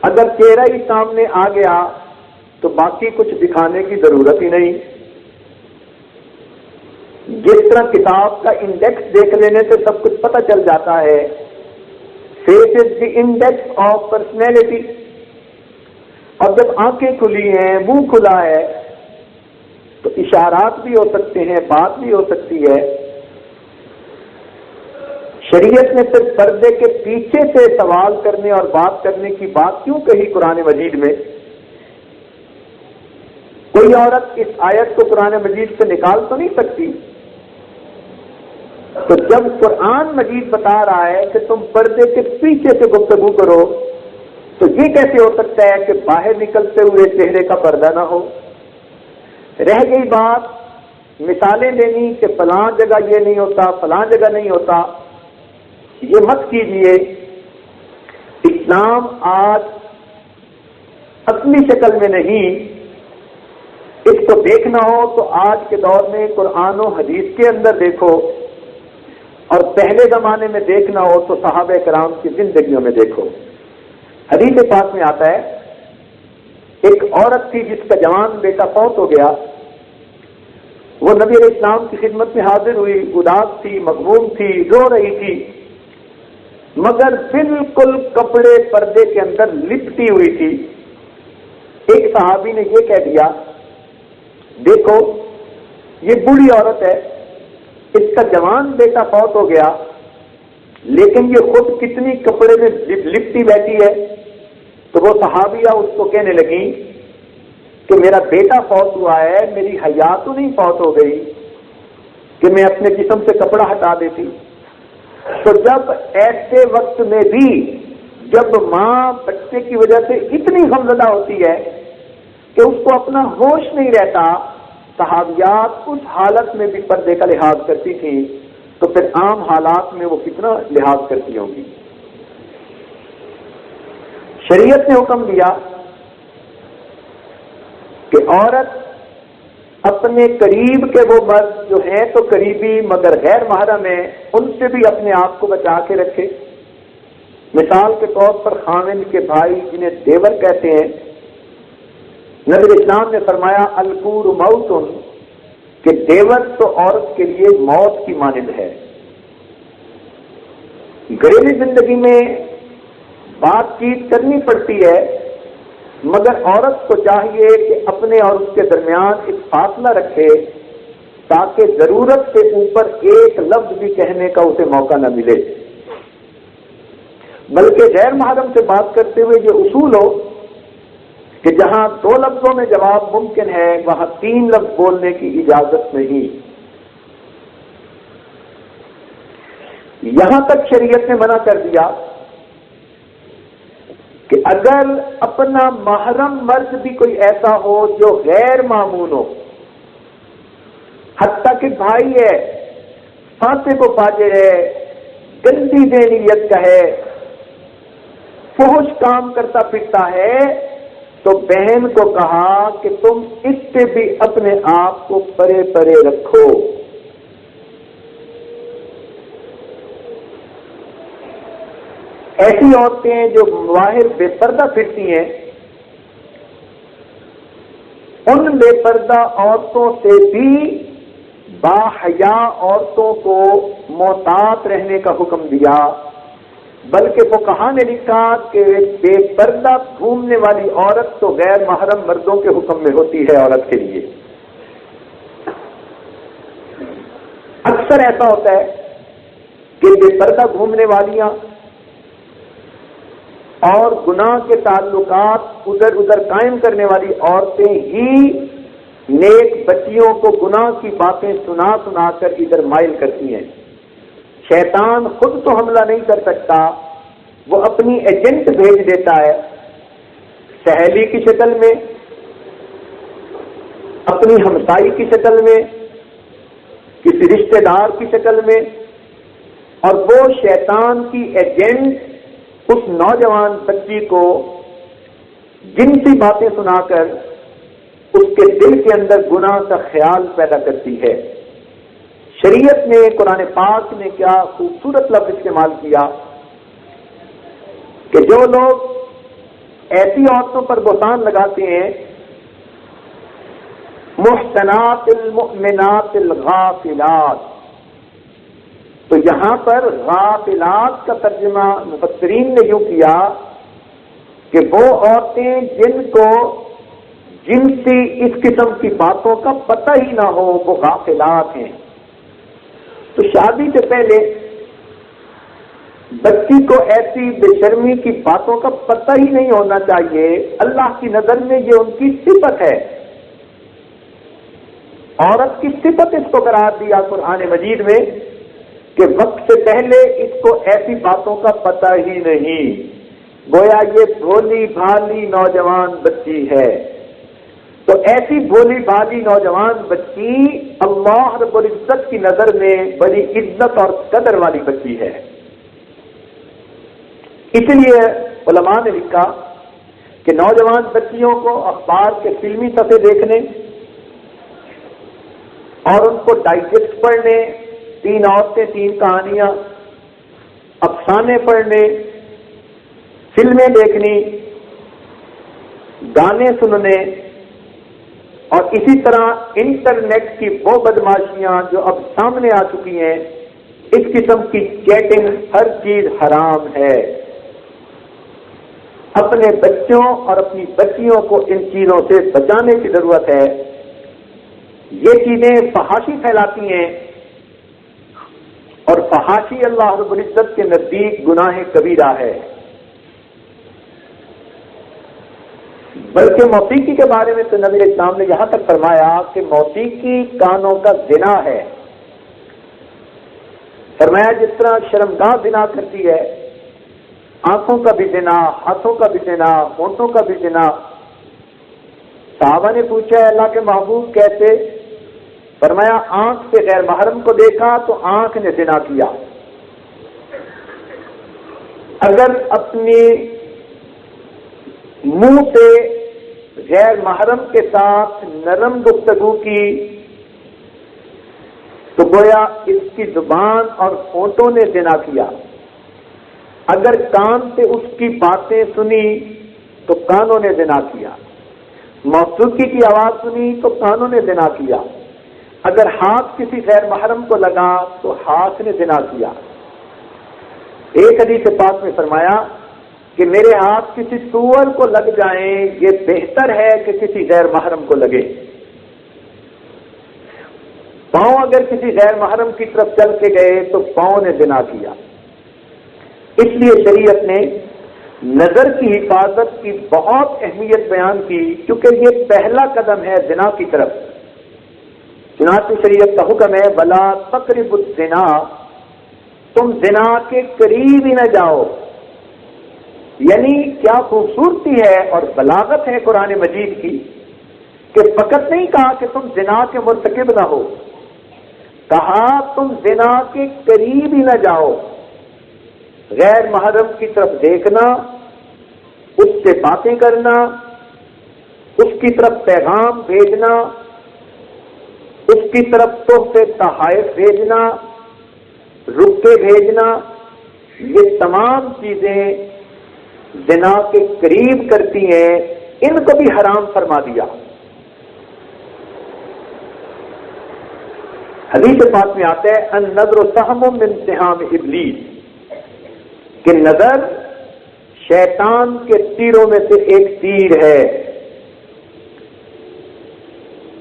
اگر چہرہ ہی سامنے آ گیا تو باقی کچھ دکھانے کی ضرورت ہی نہیں۔ جس طرح کتاب کا انڈیکس دیکھ لینے سے سب کچھ پتہ چل جاتا ہے، face is the index of personality, اور جب آنکھیں کھلی ہیں، منہ کھلا ہے تو اشارات بھی ہو سکتے ہیں، بات بھی ہو سکتی ہے۔ شریعت نے صرف پردے کے پیچھے سے سوال کرنے اور بات کرنے کی بات کیوں کہی قرآن مجید میں؟ کوئی عورت اس آیت کو قرآن مجید سے نکال تو نہیں سکتی۔ تو جب قرآن مجید بتا رہا ہے کہ تم پردے کے پیچھے سے گفتگو کرو تو یہ کیسے ہو سکتا ہے کہ باہر نکلتے ہوئے چہرے کا پردہ نہ ہو؟ رہ گئی بات مثالیں دینی کہ فلاں جگہ یہ نہیں ہوتا، فلاں جگہ نہیں ہوتا، یہ مت کیجئے۔ اسلام آج اصلی شکل میں نہیں، اس کو دیکھنا ہو تو آج کے دور میں قرآن و حدیث کے اندر دیکھو، اور پہلے زمانے میں دیکھنا ہو تو صحابہ کرام کی زندگیوں میں دیکھو۔ حدیث پاک میں آتا ہے ایک عورت تھی جس کا جوان بیٹا فوت ہو گیا، وہ نبی علیہ السلام کی خدمت میں حاضر ہوئی، اداس تھی، مغموم تھی، رو رہی تھی، مگر بالکل کپڑے پردے کے اندر لپٹی ہوئی تھی۔ ایک صحابی نے یہ کہہ دیا، دیکھو یہ بوڑھی عورت ہے، اس کا جوان بیٹا فوت ہو گیا لیکن یہ خود کتنی کپڑے میں لپٹی بیٹھی ہے۔ تو وہ صحابیہ اس کو کہنے لگی کہ میرا بیٹا فوت ہوا ہے، میری حیا تو نہیں فوت ہو گئی کہ میں اپنے جسم سے کپڑا ہٹا دیتی۔ تو جب ایسے وقت میں بھی جب ماں بچے کی وجہ سے اتنی غمزدہ ہوتی ہے کہ اس کو اپنا ہوش نہیں رہتا، صحابیات اس حالت میں بھی پردے کا لحاظ کرتی تھی، تو پھر عام حالات میں وہ کتنا لحاظ کرتی ہوں گی۔ شریعت نے حکم دیا کہ عورت اپنے قریب کے وہ مرد جو ہیں تو قریبی مگر غیر محرم ہیں، ان سے بھی اپنے آپ کو بچا کے رکھے۔ مثال کے طور پر خاوند کے بھائی جنہیں دیور کہتے ہیں، نبی اسلام نے فرمایا الکور موتن، کہ دیور تو عورت کے لیے موت کی مانند ہے۔ گھریلو زندگی میں بات چیت کرنی پڑتی ہے، مگر عورت کو چاہیے کہ اپنے اور اس کے درمیان ایک فاصلہ رکھے تاکہ ضرورت سے اوپر ایک لفظ بھی کہنے کا اسے موقع نہ ملے، بلکہ غیر محرم سے بات کرتے ہوئے یہ اصول ہو کہ جہاں 2 لفظوں میں جواب ممکن ہے وہاں 3 لفظ بولنے کی اجازت نہیں۔ یہاں تک شریعت نے منع کر دیا کہ اگر اپنا محرم مرد بھی کوئی ایسا ہو جو غیر معمون ہو، حتیٰ کہ بھائی ہے، فاسق و فاجر ہے، گندی بے نیت کا ہے، فحش کام کرتا پھرتا ہے، تو بہن کو کہا کہ تم اس سے بھی اپنے آپ کو پرے پرے رکھو۔ ایسی عورتیں جو ظاہر بے پردہ پھرتی ہیں، ان بے پردہ عورتوں سے بھی باحیا عورتوں کو محتاط رہنے کا حکم دیا، بلکہ فقہا نے لکھا کہ بے پردہ گھومنے والی عورت تو غیر محرم مردوں کے حکم میں ہوتی ہے عورت کے لیے۔ اکثر ایسا ہوتا ہے کہ بے پردہ گھومنے والیاں اور گناہ کے تعلقات ادھر ادھر قائم کرنے والی عورتیں ہی نیک بچیوں کو گناہ کی باتیں سنا سنا کر ادھر مائل کرتی ہیں۔ شیطان خود تو حملہ نہیں کر سکتا، وہ اپنی ایجنٹ بھیج دیتا ہے، سہیلی کی شکل میں، اپنی ہمسائی کی شکل میں، کسی رشتہ دار کی شکل میں، اور وہ شیطان کی ایجنٹ اس نوجوان بچی کو جنسی باتیں سنا کر اس کے دل کے اندر گناہ کا خیال پیدا کرتی ہے۔ شریعت نے، قرآن پاک نے کیا خوبصورت لفظ استعمال کیا کہ جو لوگ ایسی عورتوں پر بہتان لگاتے ہیں، محسنات المؤمنات الغافلات، تو یہاں پر غافلات کا ترجمہ مفسرین نے یوں کیا کہ وہ عورتیں جن کو جنسی اس قسم کی باتوں کا پتہ ہی نہ ہو، وہ غافلات ہیں۔ تو شادی سے پہلے بچی کو ایسی بے شرمی کی باتوں کا پتہ ہی نہیں ہونا چاہیے۔ اللہ کی نظر میں یہ ان کی صفت ہے، عورت کی صفت اس کو قرار دیا قرآن مجید میں کہ وقت سے پہلے اس کو ایسی باتوں کا پتہ ہی نہیں، گویا یہ بھولی بھالی نوجوان بچی ہے۔ تو ایسی بھولی بھالی نوجوان بچی اللہ رب العزت کی نظر میں بڑی عزت اور قدر والی بچی ہے۔ اس لیے علماء نے لکھا کہ نوجوان بچیوں کو اخبار کے فلمی صفحے دیکھنے اور ان کو ڈائجسٹ پڑھنے، 3 عورتیں 3 کہانیاں، افسانے پڑھنے، فلمیں دیکھنی، گانے سننے، اور اسی طرح انٹرنیٹ کی وہ بدماشیاں جو اب سامنے آ چکی ہیں، اس قسم کی چیٹنگ، ہر چیز حرام ہے۔ اپنے بچوں اور اپنی بچیوں کو ان چیزوں سے بچانے کی ضرورت ہے۔ یہ چیزیں فحاشی پھیلاتی ہیں، اور فحاشی اللہ رب العزت کے نزدیک گناہ کبیرہ ہے۔ بلکہ موسیقی کے بارے میں تو نبی اسلام نے یہاں تک فرمایا کہ موسیقی کانوں کا زنا ہے۔ فرمایا جس طرح شرمگاہ زنا کرتی ہے، آنکھوں کا بھی زنا، ہاتھوں کا بھی زنا، ہونٹوں کا بھی زنا۔ صحابہ نے پوچھا ہے اللہ کے محبوب کیسے؟ فرمایا آنکھ سے غیر محرم کو دیکھا تو آنکھ نے زنا کیا، اگر اپنی منہ سے غیر محرم کے ساتھ نرم گفتگو کی تو گویا اس کی زبان اور ہونٹوں نے زنا کیا۔ اگر کان سے اس کی باتیں سنی تو کانوں نے زنا کیا، موسیقی کی آواز سنی تو کانوں نے زنا کیا، اگر ہاتھ کسی غیر محرم کو لگا تو ہاتھ نے زنا کیا۔ ایک حدیث پاک میں فرمایا کہ میرے ہاتھ کسی سور کو لگ جائیں یہ بہتر ہے کہ کسی غیر محرم کو لگے۔ پاؤں اگر کسی غیر محرم کی طرف چل کے گئے تو پاؤں نے زنا کیا۔ اس لیے شریعت نے نظر کی حفاظت کی بہت اہمیت بیان کی، کیونکہ یہ پہلا قدم ہے زنا کی طرف۔ چنانچہ شریعت کا حکم ہے وَلَا تَقْرَبُوا الزِّنَا، تم زنا کے قریب ہی نہ جاؤ۔ یعنی کیا خوبصورتی ہے اور بلاغت ہے قرآن مجید کی کہ فقط نہیں کہا کہ تم زنا کے مرتکب نہ ہو، کہا تم زنا کے قریب ہی نہ جاؤ۔ غیر محرم کی طرف دیکھنا، اس سے باتیں کرنا، اس کی طرف پیغام بھیجنا، اس کی طرف تحفے تحائف بھیجنا، رکے بھیجنا، یہ تمام چیزیں زنا کے قریب کرتی ہیں، ان کو بھی حرام فرما دیا۔ حدیث پاک میں آتا ہے النظر سہم من سہام ابلیس، کہ نظر شیطان کے تیروں میں سے ایک تیر ہے۔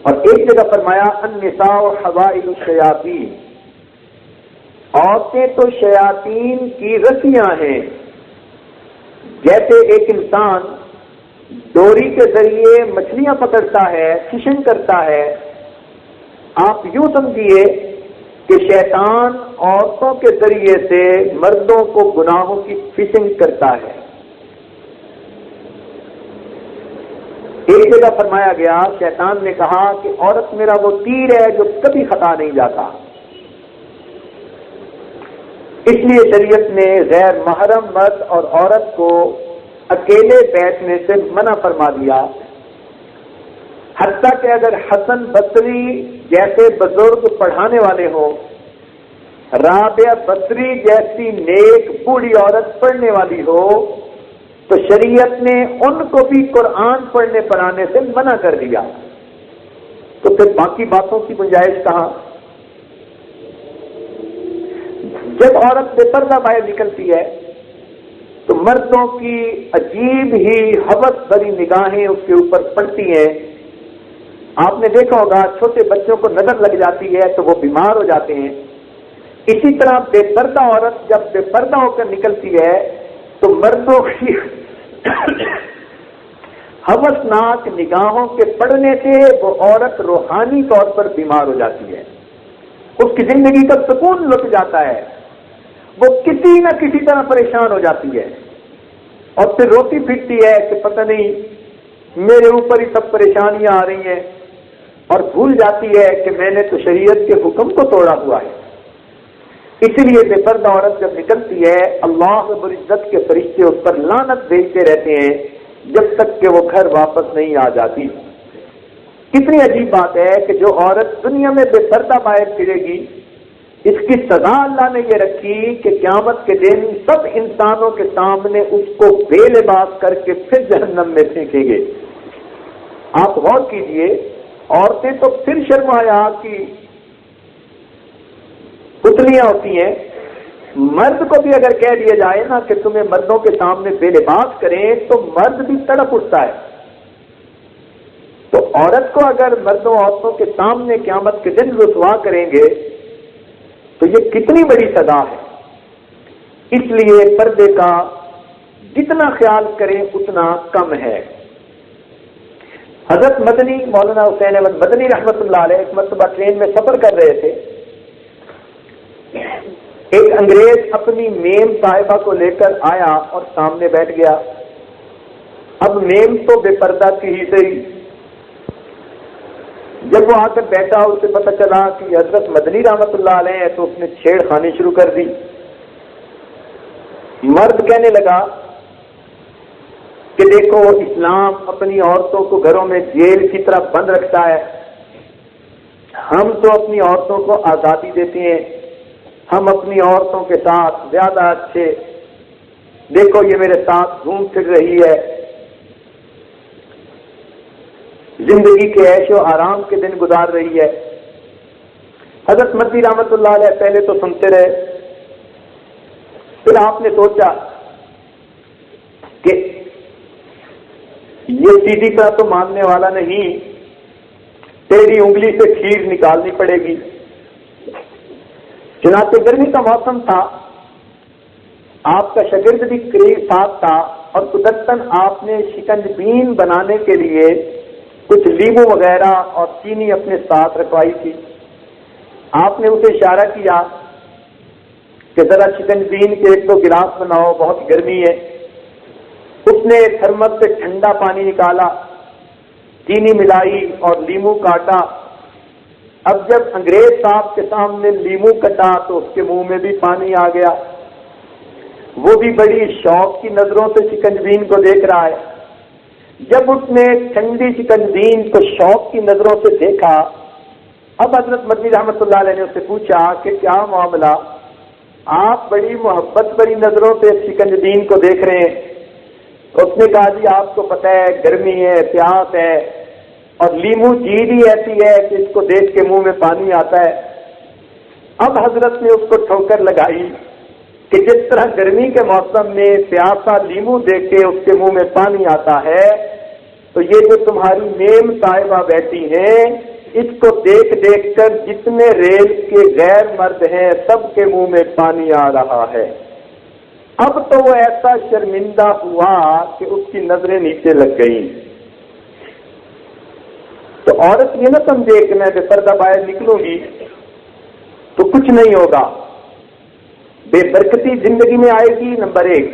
اور ایک جگہ فرمایا النساء حبائل الشیاطین، عورتیں تو شیاطین کی رسیاں ہیں۔ جیسے ایک انسان ڈوری کے ذریعے مچھلیاں پکڑتا ہے، فشنگ کرتا ہے، آپ یوں سمجھیے کہ شیطان عورتوں کے ذریعے سے مردوں کو گناہوں کی فشنگ کرتا ہے۔ ایک جگہ فرمایا گیا، شیطان نے کہا کہ عورت میرا وہ تیر ہے جو کبھی خطا نہیں جاتا۔ اس لیے شریعت نے غیر محرم مرد اور عورت کو اکیلے بیٹھنے سے منع فرما دیا، حتیٰ کہ اگر حسن بصری جیسے بزرگ پڑھانے والے ہوں، رابعہ بصری جیسی نیک بوڑھی عورت پڑھنے والی ہو، تو شریعت نے ان کو بھی قرآن پڑھنے پڑھانے سے منع کر دیا۔ تو پھر باقی باتوں کی گنجائش کہاں؟ جب عورت بے پردہ باہر نکلتی ہے تو مردوں کی عجیب ہی ہوس بھری نگاہیں اس کے اوپر پڑتی ہیں۔ آپ نے دیکھا ہوگا چھوٹے بچوں کو نظر لگ جاتی ہے تو وہ بیمار ہو جاتے ہیں۔ اسی طرح بے پردہ عورت جب بے پردہ ہو کر نکلتی ہے تو مردوں کی ہوسناک نگاہوں کے پڑنے سے وہ عورت روحانی طور پر بیمار ہو جاتی ہے، اس کی زندگی کا سکون لٹ جاتا ہے، وہ کسی نہ کسی طرح پریشان ہو جاتی ہے، اور پھر روتی پھرتی ہے کہ پتہ نہیں میرے اوپر ہی سب پریشانیاں آ رہی ہیں، اور بھول جاتی ہے کہ میں نے تو شریعت کے حکم کو توڑا ہوا ہے۔ اسی لیے بے پردہ عورت جب نکلتی ہے اللہ رب العزت کے فرشتے اس پر لعنت بھیجتے رہتے ہیں جب تک کہ وہ گھر واپس نہیں آ جاتی۔ کتنی عجیب بات ہے کہ جو عورت دنیا میں بے پردہ باہر پھرے گی، اس کی سزا اللہ نے یہ رکھی کہ قیامت کے دن سب انسانوں کے سامنے اس کو بے لباس کر کے پھر جہنم میں پھینکیں گے۔ آپ غور کیجئے، عورتیں تو پھر شرم حیا کی پتلیاں ہوتی ہیں، مرد کو بھی اگر کہہ دیا جائے نا کہ تمہیں مردوں کے سامنے بے لباس کریں تو مرد بھی تڑپ اٹھتا ہے۔ تو عورت کو اگر مردوں عورتوں کے سامنے قیامت کے دن رسوا کریں گے تو یہ کتنی بڑی سزا ہے۔ اس لیے پردے کا جتنا خیال کریں اتنا کم ہے۔ حضرت مدنی مولانا حسین احمد مدنی رحمۃ اللہ علیہ ایک مرتبہ ٹرین میں سفر کر رہے تھے، ایک انگریز اپنی میم صاحبہ کو لے کر آیا اور سامنے بیٹھ گیا۔ اب میم تو بے پردہ تھی ہی صحیح، جب وہ آ کر بیٹھا اسے پتہ چلا کہ حضرت مدنی رحمۃ اللہ علیہ ہے تو اس نے چھیڑ خانی شروع کر دی۔ مرد کہنے لگا کہ دیکھو اسلام اپنی عورتوں کو گھروں میں جیل کی طرح بند رکھتا ہے، ہم تو اپنی عورتوں کو آزادی دیتے ہیں، ہم اپنی عورتوں کے ساتھ زیادہ اچھے دیکھو یہ میرے ساتھ گھوم پھر رہی ہے، زندگی کے عیش و آرام کے دن گزار رہی ہے۔ حضرت مدنی رحمت اللہ علیہ پہلے تو سنتے رہے، پھر آپ نے سوچا کہ یہ سیدھی طرح تو ماننے والا نہیں، تیری انگلی سے کھیر نکالنی پڑے گی۔ چنانچہ گرمی کا موسم تھا، آپ کا شاگرد بھی قریب ساتھ تھا، اور قدرتاً آپ نے شکنج بین بنانے کے لیے کچھ لیمو وغیرہ اور چینی اپنے ساتھ رکھوائی تھی۔ آپ نے اسے اشارہ کیا کہ ذرا شکنج بین کے 1-2 گلاس بناؤ، بہت گرمی ہے۔ اس نے تھرمس سے ٹھنڈا پانی نکالا، چینی ملائی اور لیمو کاٹا۔ اب جب انگریز صاحب کے سامنے لیمو کٹا تو اس کے منہ میں بھی پانی آ گیا۔ وہ بھی بڑی شوق کی نظروں سے شکنج بین کو دیکھ رہا ہے۔ جب اس نے ٹھنڈی شکنج بین کو شوق کی نظروں سے دیکھا، اب حضرت مدنی رحمت اللہ علیہ نے اس سے پوچھا کہ کیا معاملہ، آپ بڑی محبت بڑی نظروں سے شکنج بین کو دیکھ رہے ہیں؟ اس نے کہا جی آپ کو پتہ ہے گرمی ہے، پیاس ہے، اور لیمو چیز ہی ایسی ہے کہ اس کو دیکھ کے منہ میں پانی آتا ہے۔ اب حضرت نے اس کو ٹھوکر لگائی کہ جس طرح گرمی کے موسم میں پیاسا لیمو دیکھ کے اس کے منہ میں پانی آتا ہے، تو یہ جو تمہاری میم صاحبہ بیٹھی ہیں، اس کو دیکھ دیکھ کر جتنے ریل کے غیر مرد ہیں سب کے منہ میں پانی آ رہا ہے۔ اب تو وہ ایسا شرمندہ ہوا کہ اس کی نظریں نیچے لگ گئیں۔ تو عورت یہ نہ سمجھے کہ میں بے پردہ باہر نکلوں گی تو کچھ نہیں ہوگا، بے برکتی زندگی میں آئے گی، نمبر 1۔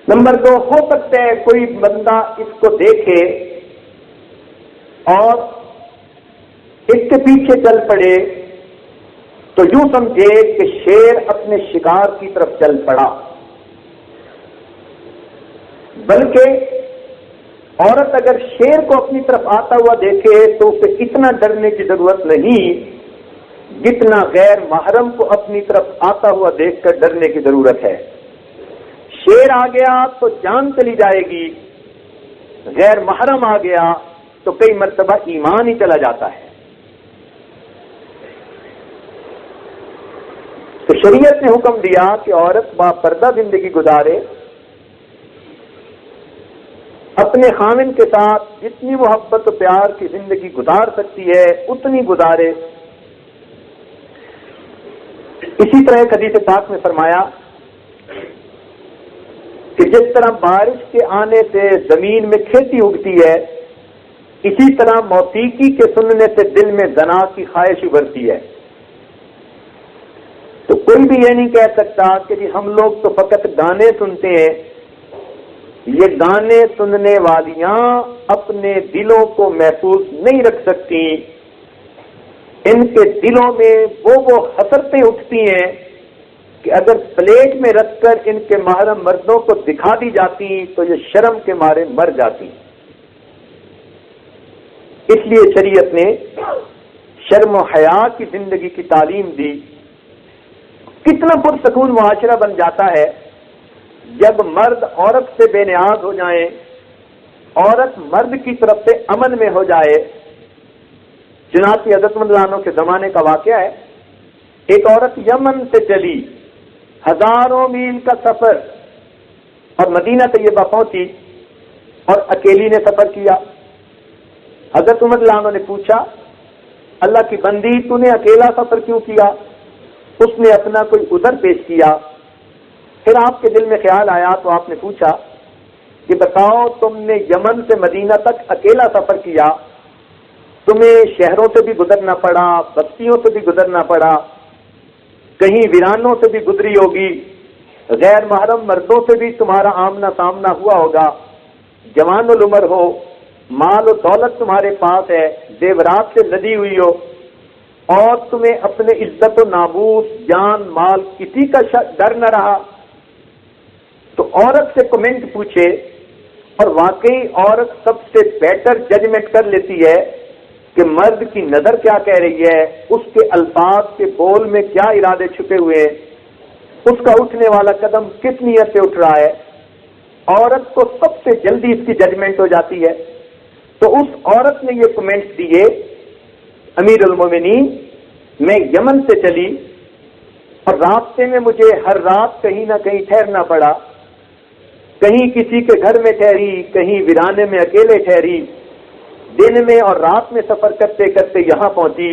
نمبر 2، ہو سکتا ہے کوئی بندہ اس کو دیکھے اور اس کے پیچھے چل پڑے تو یوں سمجھے کہ شیر اپنے شکار کی طرف چل پڑا، بلکہ عورت اگر شیر کو اپنی طرف آتا ہوا دیکھے تو اسے اتنا ڈرنے کی ضرورت نہیں جتنا غیر محرم کو اپنی طرف آتا ہوا دیکھ کر ڈرنے کی ضرورت ہے۔ شیر آ گیا تو جان چلی جائے گی، غیر محرم آ گیا تو کئی مرتبہ ایمان ہی چلا جاتا ہے۔ تو شریعت نے حکم دیا کہ عورت با پردہ زندگی گزارے، اپنے خاوند کے ساتھ جتنی محبت و پیار کی زندگی گزار سکتی ہے اتنی گزارے۔ اسی طرح ایک حدیث پاک میں فرمایا کہ جس طرح بارش کے آنے سے زمین میں کھیتی اگتی ہے، اسی طرح موسیقی کے سننے سے دل میں زنا کی خواہش ابھرتی ہے۔ تو کوئی بھی یہ نہیں کہہ سکتا کہ جی ہم لوگ تو فقط گانے سنتے ہیں۔ یہ گانے سننے والیاں اپنے دلوں کو محفوظ نہیں رکھ سکتی، ان کے دلوں میں وہ حسرتیں اٹھتی ہیں کہ اگر پلیٹ میں رکھ کر ان کے محرم مردوں کو دکھا دی جاتی تو یہ شرم کے مارے مر جاتی۔ اس لیے شریعت نے شرم و حیا کی زندگی کی تعلیم دی۔ کتنا پرسکون معاشرہ بن جاتا ہے جب مرد عورت سے بے نیاز ہو جائیں، عورت مرد کی طرف سے امن میں ہو جائے۔ چنانچہ حضرت مدلانوں کے زمانے کا واقعہ ہے، ایک عورت یمن سے چلی، ہزاروں میل کا سفر، اور مدینہ طیبہ پہنچی اور اکیلی نے سفر کیا۔ حضرت مدلانوں نے پوچھا، اللہ کی بندی تو نے اکیلا سفر کیوں کیا؟ اس نے اپنا کوئی عذر پیش کیا۔ پھر آپ کے دل میں خیال آیا تو آپ نے پوچھا کہ بتاؤ تم نے یمن سے مدینہ تک اکیلا سفر کیا، تمہیں شہروں سے بھی گزرنا پڑا، بستیوں سے بھی گزرنا پڑا، کہیں ویرانوں سے بھی گزری ہوگی، غیر محرم مردوں سے بھی تمہارا آمنا سامنا ہوا ہوگا، جوان العمر ہو، مال و دولت تمہارے پاس ہے، زیورات سے لدی ہوئی ہو، اور تمہیں اپنے عزت و ناموس، جان مال کسی کا ڈر نہ رہا۔ تو عورت سے کمنٹ پوچھے، اور واقعی عورت سب سے بیٹر ججمنٹ کر لیتی ہے کہ مرد کی نظر کیا کہہ رہی ہے، اس کے الفاظ کے بول میں کیا ارادے چھپے ہوئے ہیں۔ اس کا اٹھنے والا قدم کس نیت سے اٹھ رہا ہے. عورت کو سب سے جلدی اس کی ججمنٹ ہو جاتی ہے. تو اس عورت نے یہ کمنٹس دیے، امیر المومنین میں یمن سے چلی اور راستے میں مجھے ہر رات کہیں نہ کہیں ٹھہرنا پڑا، کہیں کسی کے گھر میں ٹھہری، کہیں ویرانے میں اکیلے ٹھہری، دن میں اور رات میں سفر کرتے کرتے یہاں پہنچی.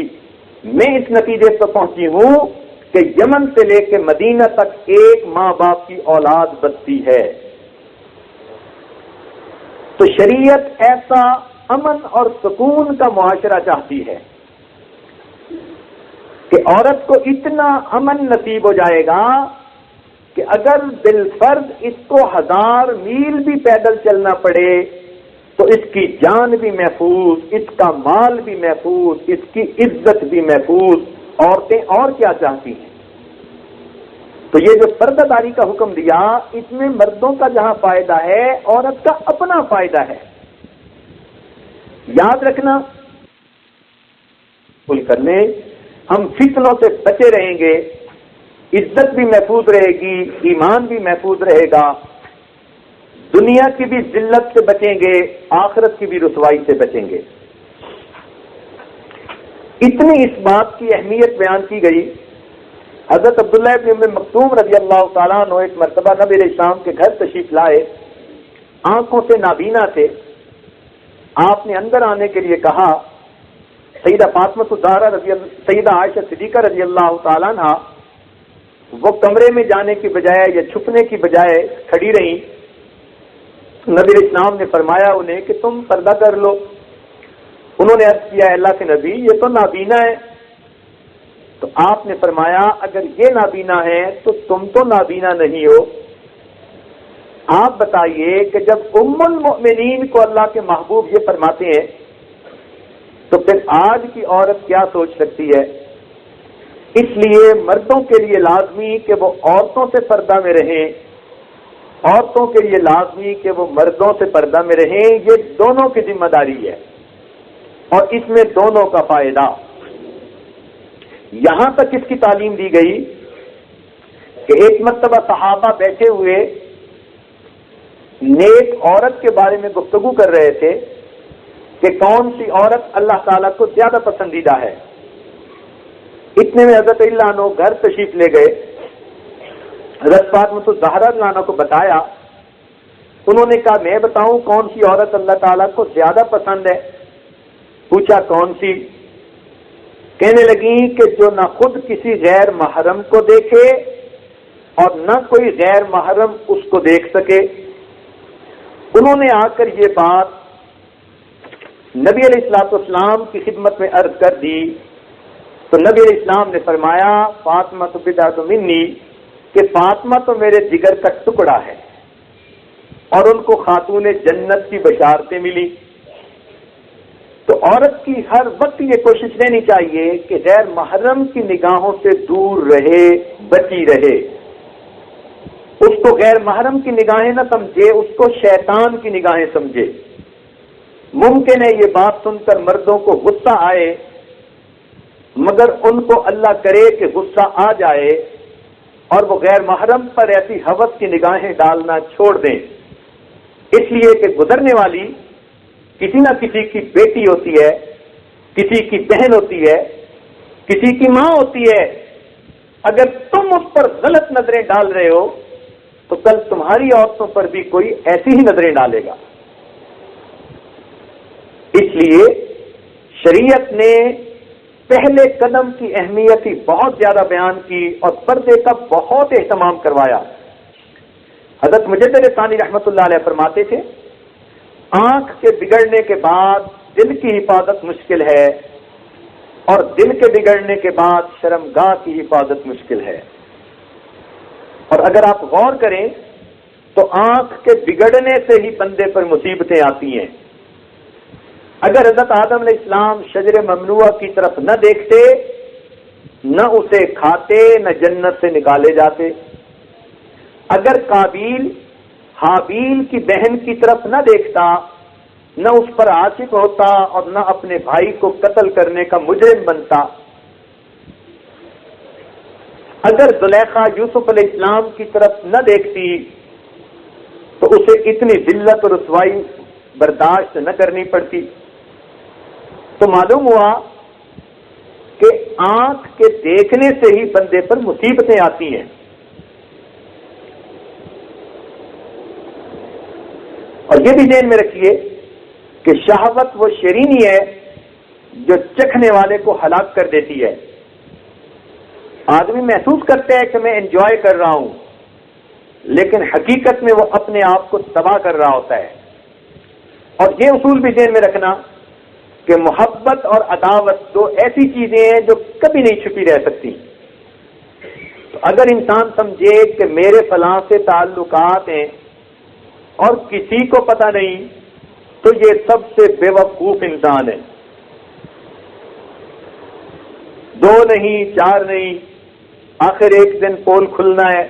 میں اس نتیجے پر پہنچی ہوں کہ یمن سے لے کے مدینہ تک ایک ماں باپ کی اولاد بستی ہے. تو شریعت ایسا امن اور سکون کا معاشرہ چاہتی ہے کہ عورت کو اتنا امن نصیب ہو جائے گا کہ اگر بالفرض اس کو 1000 میل بھی پیدل چلنا پڑے تو اس کی جان بھی محفوظ، اس کا مال بھی محفوظ، اس کی عزت بھی محفوظ. عورتیں اور کیا چاہتی ہیں؟ تو یہ جو پردہ داری کا حکم دیا، اس میں مردوں کا جہاں فائدہ ہے عورت کا اپنا فائدہ ہے. یاد رکھنا، کل کر لیں، ہم فتنوں سے بچے رہیں گے، عزت بھی محفوظ رہے گی، ایمان بھی محفوظ رہے گا، دنیا کی بھی ذلت سے بچیں گے، آخرت کی بھی رسوائی سے بچیں گے. اتنی اس بات کی اہمیت بیان کی گئی. حضرت عبداللہ ابن ام مکتوم رضی اللہ تعالیٰ عنہ ایک مرتبہ نبی علیہ السلام کے گھر تشریف لائے، آنکھوں سے نابینا تھے. آپ نے اندر آنے کے لیے کہا. سیدہ فاطمہ الزہرا سیدہ عائشہ صدیقہ رضی اللہ تعالیٰ عنہ وہ کمرے میں جانے کی بجائے یا چھپنے کی بجائے کھڑی رہیں. نبی علیہ السلام نے فرمایا انہیں کہ تم پردہ کر لو. انہوں نے عرض کیا اللہ کے نبی یہ تو نابینا ہے. تو آپ نے فرمایا اگر یہ نابینا ہے تو تم تو نابینا نہیں ہو. آپ بتائیے کہ جب ام المؤمنین کو اللہ کے محبوب یہ فرماتے ہیں تو پھر آج کی عورت کیا سوچ سکتی ہے؟ اس لیے مردوں کے لیے لازمی کہ وہ عورتوں سے پردہ میں رہیں، عورتوں کے لیے لازمی کہ وہ مردوں سے پردہ میں رہیں. یہ دونوں کی ذمہ داری ہے اور اس میں دونوں کا فائدہ. یہاں تک اس کی تعلیم دی گئی کہ ایک مرتبہ صحابہ بیٹھے ہوئے نیک عورت کے بارے میں گفتگو کر رہے تھے کہ کون سی عورت اللہ تعالیٰ کو زیادہ پسندیدہ ہے. اتنے میں حضرت اللہ عنہ گھر تشریف لے گئے، حضرت فاطمہ الزہرا عنہ کو بتایا. انہوں نے کہا میں بتاؤں کون سی عورت اللہ تعالیٰ کو زیادہ پسند ہے؟ پوچھا کون سی؟ کہنے لگی کہ جو نہ خود کسی غیر محرم کو دیکھے اور نہ کوئی غیر محرم اس کو دیکھ سکے. انہوں نے آ کر یہ بات نبی علیہ الصلوۃ والسلام کی خدمت میں عرض کر دی. تو نبی علیہ السلام نے فرمایا فاطمہ تو بضعۃ منی، کہ فاطمہ تو میرے جگر کا ٹکڑا ہے اور ان کو خاتون جنت کی بشارتیں ملی. تو عورت کی ہر وقت یہ کوشش رہنی چاہیے کہ غیر محرم کی نگاہوں سے دور رہے، بچی رہے. اس کو غیر محرم کی نگاہیں نہ سمجھے، اس کو شیطان کی نگاہیں سمجھے. ممکن ہے یہ بات سن کر مردوں کو غصہ آئے، مگر ان کو اللہ کرے کہ غصہ آ جائے اور وہ غیر محرم پر ایسی ہوس کی نگاہیں ڈالنا چھوڑ دیں. اس لیے کہ گزرنے والی کسی نہ کسی کی بیٹی ہوتی ہے، کسی کی بہن ہوتی ہے، کسی کی ماں ہوتی ہے. اگر تم اس پر غلط نظریں ڈال رہے ہو تو کل تمہاری عورتوں پر بھی کوئی ایسی ہی نظریں ڈالے گا. اس لیے شریعت نے پہلے قدم کی اہمیت ہی بہت زیادہ بیان کی اور پردے کا بہت اہتمام کروایا. حضرت مجدد ثانی رحمۃ اللہ علیہ فرماتے تھے آنکھ کے بگڑنے کے بعد دل کی حفاظت مشکل ہے اور دل کے بگڑنے کے بعد شرمگاہ کی حفاظت مشکل ہے. اور اگر آپ غور کریں تو آنکھ کے بگڑنے سے ہی بندے پر مصیبتیں آتی ہیں. اگر حضرت آدم علیہ السلام شجر ممنوعہ کی طرف نہ دیکھتے، نہ اسے کھاتے، نہ جنت سے نکالے جاتے. اگر قابیل حابیل کی بہن کی طرف نہ دیکھتا، نہ اس پر عاشق ہوتا اور نہ اپنے بھائی کو قتل کرنے کا مجرم بنتا. اگر زلیخا یوسف علیہ السلام کی طرف نہ دیکھتی تو اسے اتنی ذلت اور رسوائی برداشت نہ کرنی پڑتی. تو معلوم ہوا کہ آنکھ کے دیکھنے سے ہی بندے پر مصیبتیں آتی ہیں. اور یہ بھی ذہن میں رکھیے کہ شہوت وہ شرینی ہے جو چکھنے والے کو ہلاک کر دیتی ہے. آدمی محسوس کرتا ہے کہ میں انجوائے کر رہا ہوں، لیکن حقیقت میں وہ اپنے آپ کو تباہ کر رہا ہوتا ہے. اور یہ اصول بھی ذہن میں رکھنا کہ محبت اور عداوت دو ایسی چیزیں ہیں جو کبھی نہیں چھپی رہ سکتی. تو اگر انسان سمجھے کہ میرے فلاں سے تعلقات ہیں اور کسی کو پتہ نہیں، تو یہ سب سے بے وقوف انسان ہے. دو نہیں، چار نہیں، آخر ایک دن پول کھلنا ہے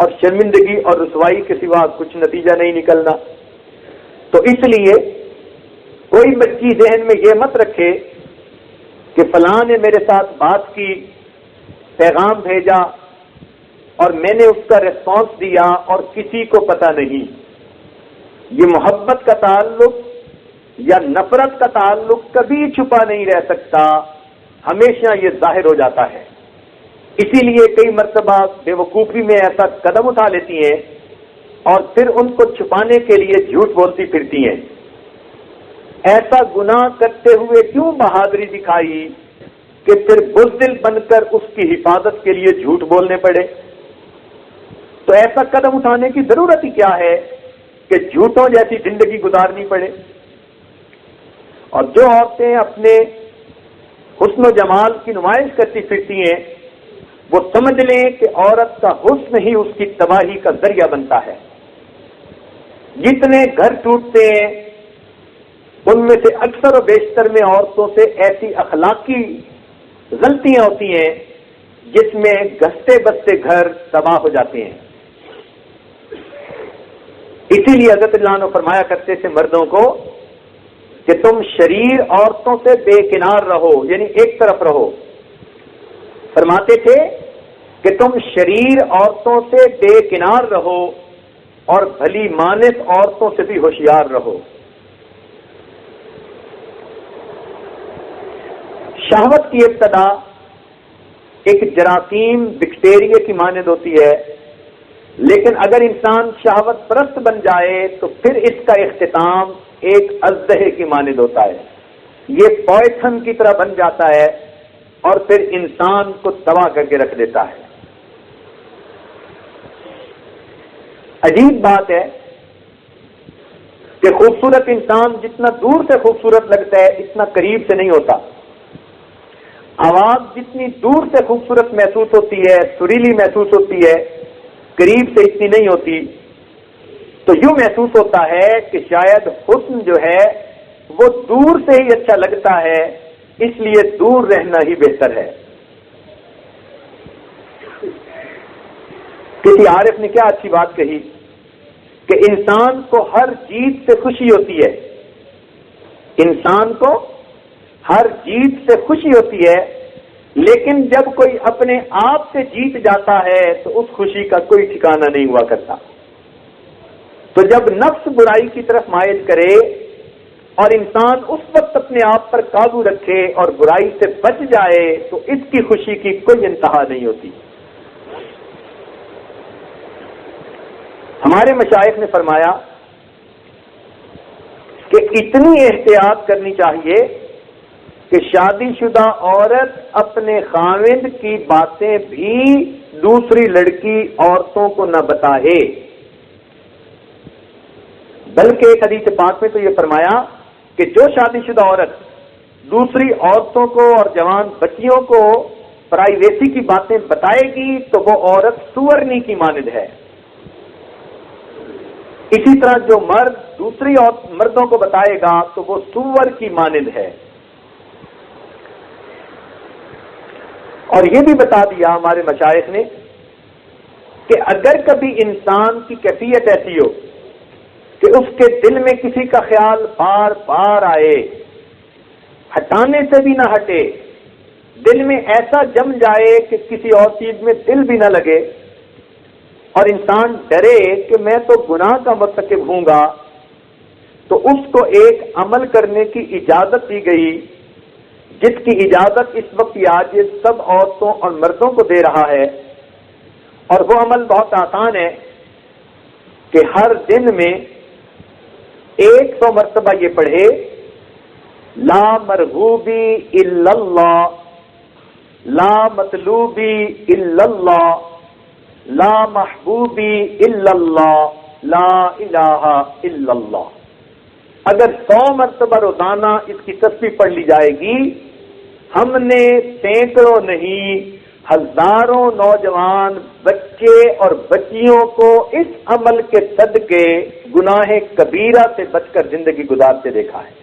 اور شرمندگی اور رسوائی کے سوا کچھ نتیجہ نہیں نکلنا. تو اس لیے کوئی بچی ذہن میں یہ مت رکھے کہ فلاں نے میرے ساتھ بات کی، پیغام بھیجا اور میں نے اس کا ریسپانس دیا اور کسی کو پتہ نہیں. یہ محبت کا تعلق یا نفرت کا تعلق کبھی چھپا نہیں رہ سکتا، ہمیشہ یہ ظاہر ہو جاتا ہے. اسی لیے کئی مرتبہ بے وقوفی میں ایسا قدم اٹھا لیتی ہیں اور پھر ان کو چھپانے کے لیے جھوٹ بولتی پھرتی ہیں. ایسا گناہ کرتے ہوئے کیوں بہادری دکھائی کہ پھر بزدل بن کر اس کی حفاظت کے لیے جھوٹ بولنے پڑے؟ تو ایسا قدم اٹھانے کی ضرورت ہی کیا ہے کہ جھوٹوں جیسی زندگی گزارنی پڑے؟ اور جو عورتیں اپنے حسن و جمال کی نمائش کرتی پھرتی ہیں، وہ سمجھ لیں کہ عورت کا حسن ہی اس کی تباہی کا ذریعہ بنتا ہے. جتنے گھر ٹوٹتے ہیں ان میں سے اکثر و بیشتر میں عورتوں سے ایسی اخلاقی غلطیاں ہوتی ہیں جس میں گھستے بستے گھر تباہ ہو جاتے ہیں. اسی لیے حضرت اللہ عنہ فرمایا کرتے تھے مردوں کو کہ تم شریر عورتوں سے بے کنار رہو، یعنی ایک طرف رہو. فرماتے تھے کہ تم شریر عورتوں سے بے کنار رہو اور بھلی مانس عورتوں سے بھی ہوشیار رہو. شہوت کی ابتدا ایک جراثیم بیکٹیریا کی مانند ہوتی ہے، لیکن اگر انسان شہوت پرست بن جائے تو پھر اس کا اختتام ایک اژدہے کی مانند ہوتا ہے. یہ پوائتھن کی طرح بن جاتا ہے اور پھر انسان کو تباہ کر کے رکھ دیتا ہے. عجیب بات ہے کہ خوبصورت انسان جتنا دور سے خوبصورت لگتا ہے اتنا قریب سے نہیں ہوتا. آواز جتنی دور سے خوبصورت محسوس ہوتی ہے، سریلی محسوس ہوتی ہے، قریب سے اتنی نہیں ہوتی. تو یوں محسوس ہوتا ہے کہ شاید حسن جو ہے وہ دور سے ہی اچھا لگتا ہے، اس لیے دور رہنا ہی بہتر ہے. کسی عارف نے کیا اچھی بات کہی کہ انسان کو ہر جیت سے خوشی ہوتی ہے. انسان کو ہر جیت سے خوشی ہوتی ہے، لیکن جب کوئی اپنے آپ سے جیت جاتا ہے تو اس خوشی کا کوئی ٹھکانہ نہیں ہوا کرتا. تو جب نفس برائی کی طرف مائل کرے اور انسان اس وقت اپنے آپ پر قابو رکھے اور برائی سے بچ جائے تو اس کی خوشی کی کوئی انتہا نہیں ہوتی. ہمارے مشائخ نے فرمایا کہ اتنی احتیاط کرنی چاہیے کہ شادی شدہ عورت اپنے خاوند کی باتیں بھی دوسری لڑکی عورتوں کو نہ بتائے، بلکہ ایک حدیث پاک میں تو یہ فرمایا کہ جو شادی شدہ عورت دوسری عورتوں کو اور جوان بچیوں کو پرائیویسی کی باتیں بتائے گی تو وہ عورت سورنی کی مانند ہے. اسی طرح جو مرد دوسری مردوں کو بتائے گا تو وہ سور کی مانند ہے. اور یہ بھی بتا دیا ہمارے مشائخ نے کہ اگر کبھی انسان کی کیفیت ایسی ہو کہ اس کے دل میں کسی کا خیال بار بار آئے، ہٹانے سے بھی نہ ہٹے، دل میں ایسا جم جائے کہ کسی اور چیز میں دل بھی نہ لگے اور انسان ڈرے کہ میں تو گناہ کا مرتکب ہوں گا، تو اس کو ایک عمل کرنے کی اجازت دی گئی جس کی اجازت اس وقت آج یہ سب عورتوں اور مردوں کو دے رہا ہے، اور وہ عمل بہت آسان ہے کہ ہر دن میں 100 مرتبہ یہ پڑھے، لا مرغوبی الا اللہ، لا مطلوبی الا اللہ، لا محبوبی الا اللہ، لا الہ الا اللہ۔ اگر 100 مرتبہ روزانہ اس کی تسبیح پڑھ لی جائے گی، ہم نے سینکڑوں نہیں ہزاروں نوجوان بچے اور بچیوں کو اس عمل کے صدقے گناہ کبیرہ سے بچ کر زندگی گزارتے دیکھا ہے۔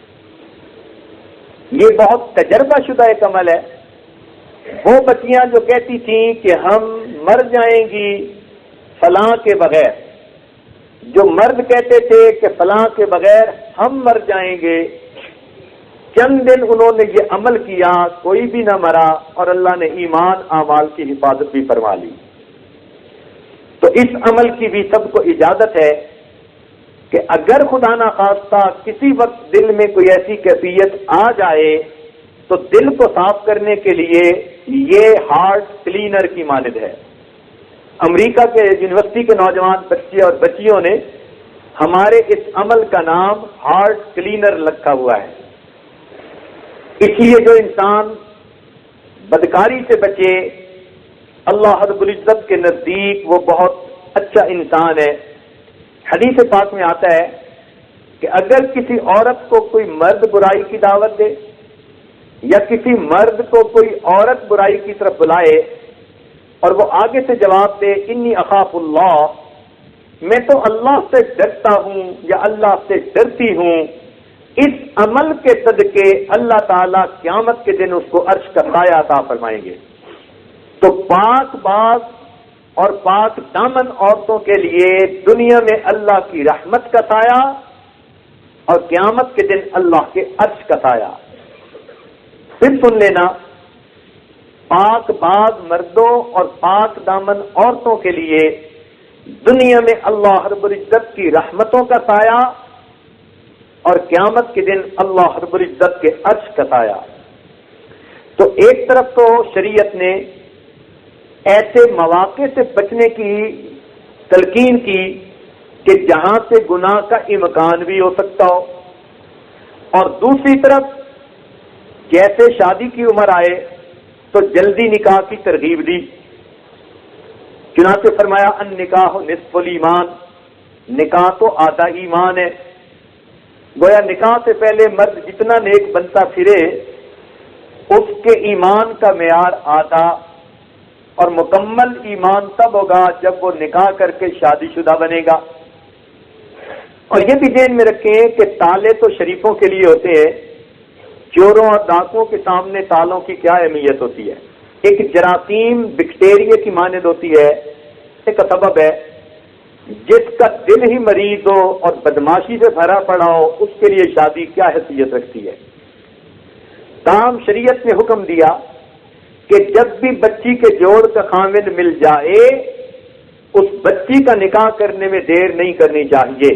یہ بہت تجربہ شدہ ایک عمل ہے۔ وہ بچیاں جو کہتی تھیں کہ ہم مر جائیں گی فلاں کے بغیر، جو مرد کہتے تھے کہ فلاں کے بغیر ہم مر جائیں گے، چند دن انہوں نے یہ عمل کیا، کوئی بھی نہ مرا، اور اللہ نے ایمان اعمال کی حفاظت بھی فرما لی۔ تو اس عمل کی بھی سب کو اجازت ہے کہ اگر خدا نہ خواستہ کسی وقت دل میں کوئی ایسی کیفیت آ جائے تو دل کو صاف کرنے کے لیے یہ ہارٹ کلینر کی مانند ہے۔ امریکہ کے یونیورسٹی کے نوجوان بچے اور بچیوں نے ہمارے اس عمل کا نام ہارٹ کلینر رکھا ہوا ہے۔ اس لیے جو انسان بدکاری سے بچے، اللہ رب العزت کے نزدیک وہ بہت اچھا انسان ہے۔ حدیث پاک میں آتا ہے کہ اگر کسی عورت کو کوئی مرد برائی کی دعوت دے یا کسی مرد کو کوئی عورت برائی کی طرف بلائے اور وہ آگے سے جواب دے انی اخاف اللہ، میں تو اللہ سے ڈرتا ہوں یا اللہ سے ڈرتی ہوں، اس عمل کے صدقے اللہ تعالیٰ قیامت کے دن اس کو عرش کا سایہ عطا فرمائیں گے۔ تو پاک باز اور پاک دامن عورتوں کے لیے دنیا میں اللہ کی رحمت کا سایہ اور قیامت کے دن اللہ کے عرش کا سایہ۔ پھر سن لینا، پاک باز مردوں اور پاک دامن عورتوں کے لیے دنیا میں اللہ رب العزت کی رحمتوں کا سایہ اور قیامت کے دن اللہ رب العزت کے عرش کا سایہ۔ تو ایک طرف تو شریعت نے ایسے مواقع سے بچنے کی تلقین کی کہ جہاں سے گناہ کا امکان بھی ہو سکتا ہو، اور دوسری طرف جیسے شادی کی عمر آئے تو جلدی نکاح کی ترغیب دی۔ چنانچہ فرمایا ان نکاح نصف الایمان، نکاح تو آدھا ایمان ہے۔ گویا نکاح سے پہلے مرد جتنا نیک بنتا پھرے اس کے ایمان کا معیار آدھا، اور مکمل ایمان تب ہوگا جب وہ نکاح کر کے شادی شدہ بنے گا۔ اور یہ بھی ذہن میں رکھیں کہ تالے تو شریفوں کے لیے ہوتے ہیں، چوروں اور ڈاکوؤں کے سامنے تالوں کی کیا اہمیت ہوتی ہے؟ ایک جراثیم بیکٹیریا کی مانند ہوتی ہے، ایک سبب ہے۔ جس کا دل ہی مریض ہو اور بدماشی سے بھرا پڑا ہو اس کے لیے شادی کیا حیثیت رکھتی ہے؟ تاہم شریعت نے حکم دیا کہ جب بھی بچی کے جوڑ کا خاوند مل جائے اس بچی کا نکاح کرنے میں دیر نہیں کرنی چاہیے۔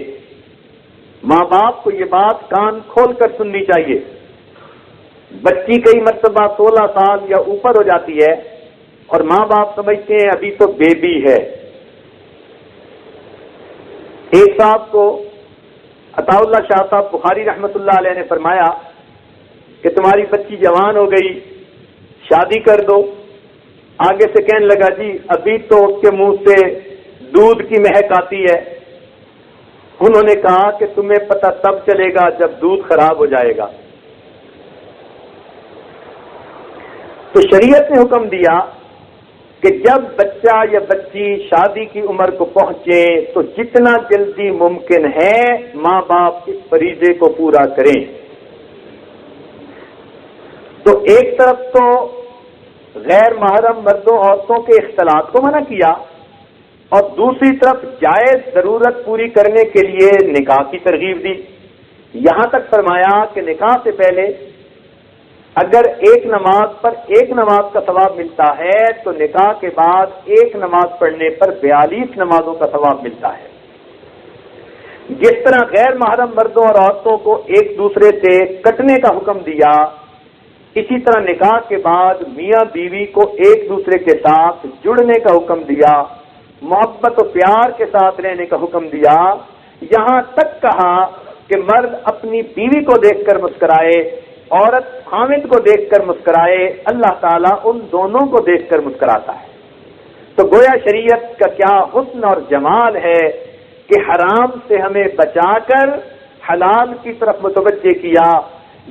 ماں باپ کو یہ بات کان کھول کر سننی چاہیے۔ بچی کئی مرتبہ 16 سال یا اوپر ہو جاتی ہے اور ماں باپ سمجھتے ہیں ابھی تو بیبی ہے۔ ایک صاحب کو عطا اللہ شاہ صاحب بخاری رحمت اللہ علیہ نے فرمایا کہ تمہاری بچی جوان ہو گئی، شادی کر دو۔ آگے سے کہنے لگا جی ابھی تو اس کے منہ سے دودھ کی مہک آتی ہے۔ انہوں نے کہا کہ تمہیں پتہ تب چلے گا جب دودھ خراب ہو جائے گا۔ تو شریعت نے حکم دیا کہ جب بچہ یا بچی شادی کی عمر کو پہنچے تو جتنا جلدی ممکن ہے ماں باپ اس فریضے کو پورا کریں۔ تو ایک طرف تو غیر محرم مردوں عورتوں کے اختلاط کو منع کیا اور دوسری طرف جائز ضرورت پوری کرنے کے لیے نکاح کی ترغیب دی۔ یہاں تک فرمایا کہ نکاح سے پہلے اگر ایک نماز پر ایک نماز کا ثواب ملتا ہے تو نکاح کے بعد ایک نماز پڑھنے پر 42 نمازوں کا ثواب ملتا ہے۔ جس طرح غیر محرم مردوں اور عورتوں کو ایک دوسرے سے کٹنے کا حکم دیا، اسی طرح نکاح کے بعد میاں بیوی کو ایک دوسرے کے ساتھ جڑنے کا حکم دیا، محبت و پیار کے ساتھ رہنے کا حکم دیا، یہاں تک کہا کہ مرد اپنی بیوی کو دیکھ کر مسکرائے، عورت خامد کو دیکھ کر مسکرائے، اللہ تعالیٰ ان دونوں کو دیکھ کر مسکراتا ہے۔ تو گویا شریعت کا کیا حسن اور جمال ہے کہ حرام سے ہمیں بچا کر حلال کی طرف متوجہ کیا،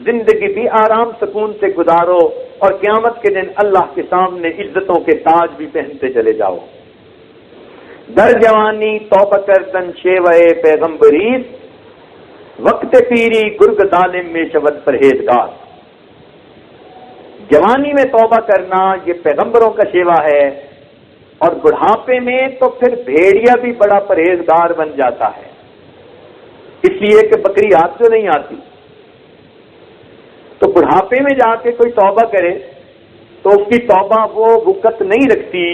زندگی بھی آرام سکون سے گزارو اور قیامت کے دن اللہ کے سامنے عزتوں کے تاج بھی پہنتے چلے جاؤ۔ در جوانی توبہ کردن شیوہ پیغمبریس، وقت پیری گرگ ظالم میں شود پرہیزگار۔ جوانی میں توبہ کرنا یہ پیغمبروں کا شیوا ہے، اور بڑھاپے میں تو پھر بھیڑیا بھی بڑا پرہیزگار بن جاتا ہے، اس لیے کہ بکری ہاتھ سے نہیں آتی۔ تو بڑھاپے میں جا کے کوئی توبہ کرے تو اس کی توبہ وہ وقت نہیں رکھتی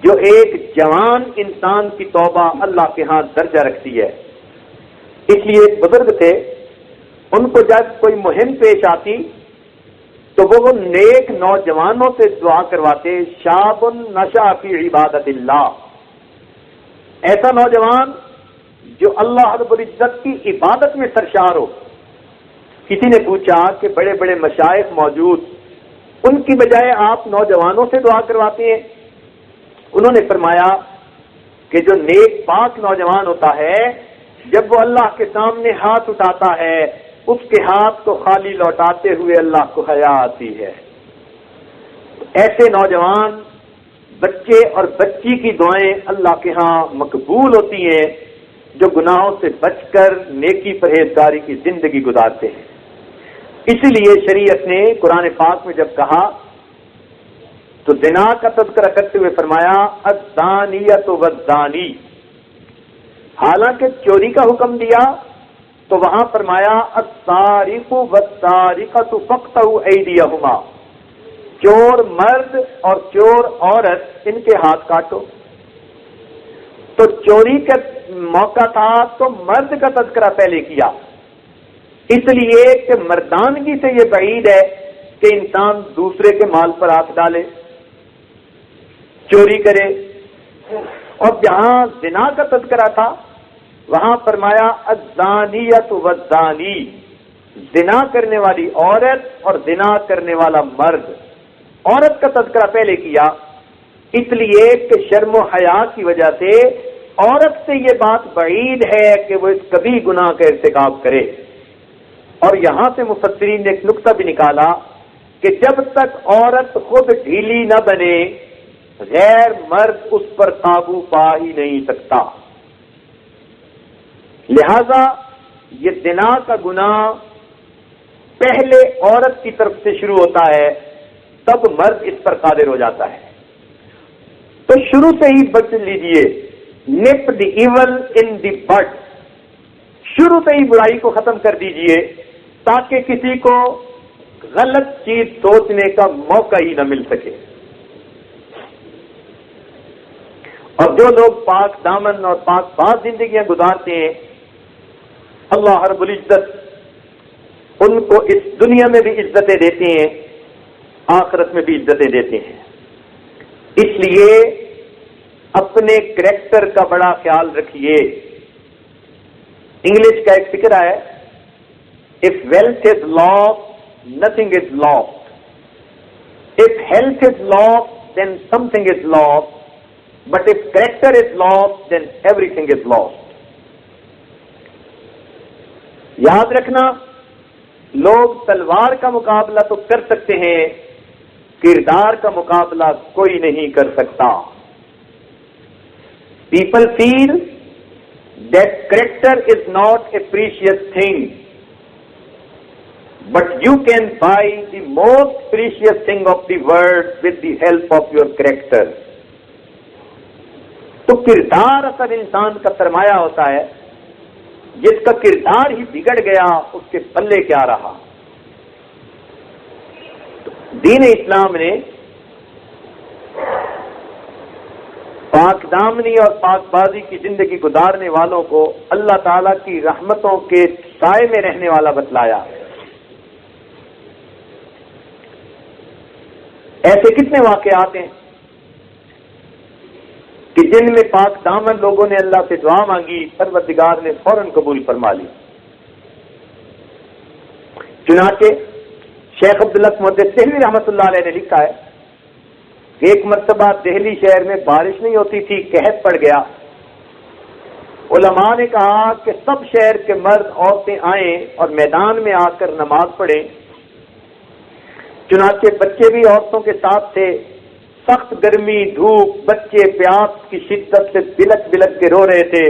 جو ایک جوان انسان کی توبہ اللہ کے ہاں درجہ رکھتی ہے۔ اس لیے ایک بزرگ تھے، ان کو جب کوئی مہم پیش آتی تو وہ نیک نوجوانوں سے دعا کرواتے، شاب نشأ فی عبادت اللہ، ایسا نوجوان جو اللہ رب العزت کی عبادت میں سرشار ہو۔ کسی نے پوچھا کہ بڑے بڑے مشائخ موجود، ان کی بجائے آپ نوجوانوں سے دعا کرواتے ہیں؟ انہوں نے فرمایا کہ جو نیک پاک نوجوان ہوتا ہے، جب وہ اللہ کے سامنے ہاتھ اٹھاتا ہے، اس کے ہاتھ کو خالی لوٹاتے ہوئے اللہ کو حیا آتی ہے۔ ایسے نوجوان بچے اور بچی کی دعائیں اللہ کے ہاں مقبول ہوتی ہیں جو گناہوں سے بچ کر نیکی پرہیزگاری کی زندگی گزارتے ہیں۔ اسی لیے شریعت نے قرآن پاک میں جب کہا تو زنا کا تذکرہ کرتے ہوئے فرمایا الزانیۃ والزانی، حالانکہ چوری کا حکم دیا تو وہاں فرمایا السارق والسارقۃ فاقطعوا ایدیہما، چور مرد اور چور عورت ان کے ہاتھ کاٹو۔ تو چوری کا موقع تھا تو مرد کا تذکرہ پہلے کیا، اس لیے کہ مردانگی سے یہ بعید ہے کہ انسان دوسرے کے مال پر ہاتھ ڈالے، چوری کرے۔ اور جہاں زنا کا تذکرہ تھا وہاں فرمایا الزانیۃ والزانی، زنا کرنے والی عورت اور زنا کرنے والا مرد، عورت کا تذکرہ پہلے کیا اس لیے کہ شرم و حیا کی وجہ سے عورت سے یہ بات بعید ہے کہ وہ اس کبھی گناہ کا ارتکاب کرے۔ اور یہاں سے مفسرین نے ایک نقطہ بھی نکالا کہ جب تک عورت خود ڈھیلی نہ بنے غیر مرد اس پر قابو پا ہی نہیں سکتا۔ لہذا یہ زنا کا گناہ پہلے عورت کی طرف سے شروع ہوتا ہے، تب مرد اس پر قادر ہو جاتا ہے۔ تو شروع سے ہی بچ لیجئے، نپ دی ایول ان دی بڈ، شروع سے ہی برائی کو ختم کر دیجئے تاکہ کسی کو غلط چیز سوچنے کا موقع ہی نہ مل سکے۔ اور جو لوگ پاک دامن اور پاک باز زندگیاں گزارتے ہیں، اللہ رب العزت ان کو اس دنیا میں بھی عزتیں دیتے ہیں، آخرت میں بھی عزتیں دیتے ہیں۔ اس لیے اپنے کریکٹر کا بڑا خیال رکھیے۔ انگلش کا ایک فکر ہے، if wealth is lost, nothing is lost. If health is lost, then something is lost. But if character is lost, then everything is lost. یاد رکھنا، لوگ تلوار کا مقابلہ تو کر سکتے ہیں، کردار کا مقابلہ کوئی نہیں کر سکتا۔ People feel that character is not a precious thing, but you can buy the most precious thing of the world with the help of your character. تو کردار اصل انسان کا سرمایہ ہوتا ہے، جس کا کردار ہی بگڑ گیا اس کے پلے کیا رہا۔ دین اسلام نے پاک دامنی اور پاک بازی کی زندگی گزارنے والوں کو اللہ تعالیٰ کی رحمتوں کے سائے میں رہنے والا بتلایا۔ ایسے کتنے واقعات ہیں کہ جن میں پاک دامن لوگوں نے اللہ سے دعا مانگی، پروردگار نے فوراً قبول فرما لی۔ چنانچہ شیخ عبداللہ محدث دہلوی رحمۃ اللہ علیہ نے لکھا ہے کہ ایک مرتبہ دہلی شہر میں بارش نہیں ہوتی تھی، قحط پڑ گیا۔ علماء نے کہا کہ سب شہر کے مرد عورتیں آئیں اور میدان میں آ کر نماز پڑھیں۔ چنانچہ بچے بھی عورتوں کے ساتھ تھے۔ سخت گرمی، دھوپ، بچے پیاس کی شدت سے بلک بلک کے رو رہے تھے۔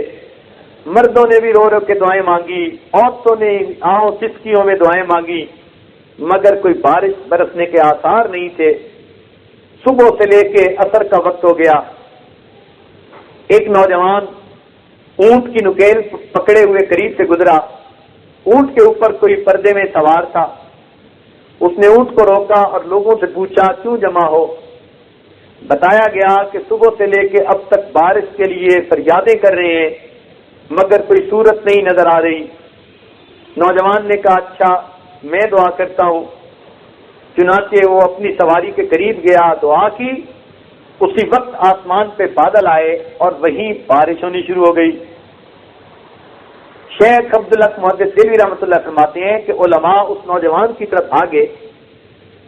مردوں نے بھی رو رو کے دعائیں مانگی، عورتوں نے آہوں سسکیوں میں دعائیں مانگی، مگر کوئی بارش برسنے کے آثار نہیں تھے۔ صبح سے لے کے عصر کا وقت ہو گیا۔ ایک نوجوان اونٹ کی نکیل پکڑے ہوئے قریب سے گزرا۔ اونٹ کے اوپر کوئی پردے میں سوار تھا۔ اس نے اونٹ کو روکا اور لوگوں سے پوچھا کیوں جمع ہو؟ بتایا گیا کہ صبح سے لے کے اب تک بارش کے لیے فریادیں کر رہے ہیں، مگر کوئی صورت نہیں نظر آ رہی۔ نوجوان نے کہا اچھا میں دعا کرتا ہوں۔ چنانچہ وہ اپنی سواری کے قریب گیا، دعا کی، اسی وقت آسمان پہ بادل آئے اور وہیں بارش ہونی شروع ہو گئی۔ شیخ عبداللہ محدث دہلوی رحمۃ اللہ فرماتے ہیں کہ علماء اس نوجوان کی طرف بھاگے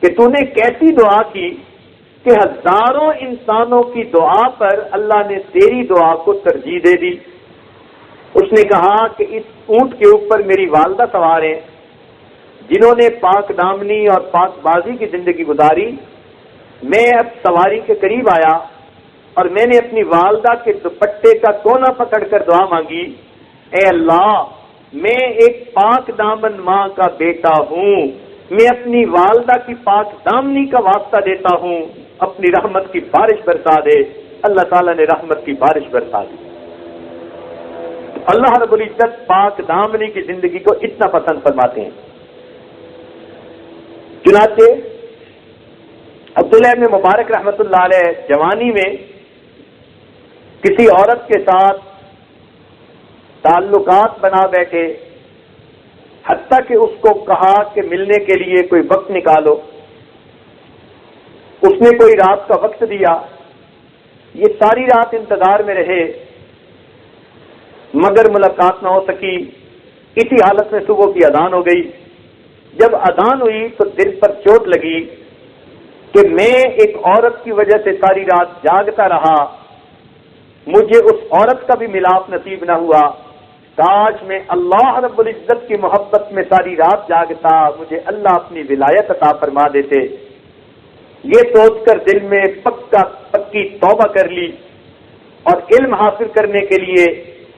کہ تو نے کیسی دعا کی کہ ہزاروں انسانوں کی دعا پر اللہ نے تیری دعا کو ترجیح دے دی۔ اس نے کہا کہ اس اونٹ کے اوپر میری والدہ سوار ہیں جنہوں نے پاک دامنی اور پاک بازی کی زندگی گزاری۔ میں اب سواری کے قریب آیا اور میں نے اپنی والدہ کے دوپٹے کا کونا پکڑ کر دعا مانگی، اے اللہ میں ایک پاک دامن ماں کا بیٹا ہوں، میں اپنی والدہ کی پاک دامنی کا واسطہ دیتا ہوں، اپنی رحمت کی بارش برسا دے۔ اللہ تعالیٰ نے رحمت کی بارش برسا دی۔ اللہ رب العزت پاک دامنی کی زندگی کو اتنا پسند فرماتے ہیں۔ چنانچہ عبداللہ ابن مبارک رحمۃ اللہ علیہ جوانی میں کسی عورت کے ساتھ تعلقات بنا بیٹھے، حتیٰ کہ اس کو کہا کہ ملنے کے لیے کوئی وقت نکالو۔ اس نے کوئی رات کا وقت دیا، یہ ساری رات انتظار میں رہے مگر ملاقات نہ ہو سکی۔ اسی حالت میں صبح کی اذان ہو گئی۔ جب اذان ہوئی تو دل پر چوٹ لگی کہ میں ایک عورت کی وجہ سے ساری رات جاگتا رہا، مجھے اس عورت کا بھی ملاپ نصیب نہ ہوا۔ کاش میں اللہ رب العزت کی محبت میں ساری رات جاگتا، مجھے اللہ اپنی ولایت عطا فرما دیتے۔ یہ سوچ کر دل میں پکی توبہ کر لی اور علم حاصل کرنے کے لیے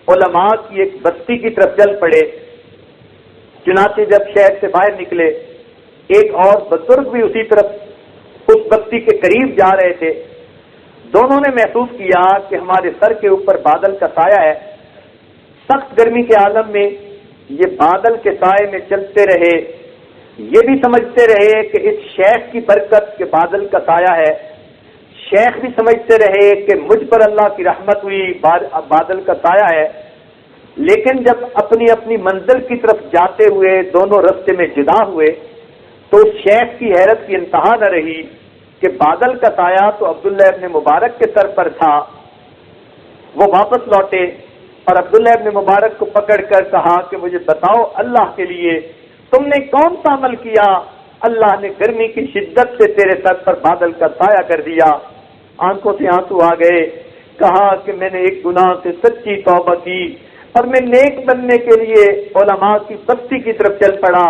علماء کی ایک بستی کی طرف چل پڑے۔ چنانچہ جب شہر سے باہر نکلے، ایک اور بزرگ بھی اسی طرف اس بستی کے قریب جا رہے تھے۔ دونوں نے محسوس کیا کہ ہمارے سر کے اوپر بادل کا سایہ ہے۔ سخت گرمی کے عالم میں یہ بادل کے سائے میں چلتے رہے، یہ بھی سمجھتے رہے کہ اس شیخ کی برکت کے بادل کا سایہ ہے۔ شیخ بھی سمجھتے رہے کہ مجھ پر اللہ کی رحمت ہوئی، بادل کا سایہ ہے۔ لیکن جب اپنی اپنی منزل کی طرف جاتے ہوئے دونوں رستے میں جدا ہوئے تو شیخ کی حیرت کی انتہا نہ رہی کہ بادل کا سایہ تو عبداللہ ابن مبارک کے سر پر تھا۔ وہ واپس لوٹے اور عبداللہ ابن مبارک کو پکڑ کر کہا کہ مجھے بتاؤ اللہ کے لیے تم نے کون سا عمل کیا، اللہ نے گرمی کی شدت سے تیرے سر پر بادل کا سایہ کر دیا۔ آنکھوں سے آنسو آ گئے۔ کہا کہ میں نے ایک گناہ سے سچی توبہ کی اور میں نیک بننے کے لیے علماء کی بستی کی طرف چل پڑا۔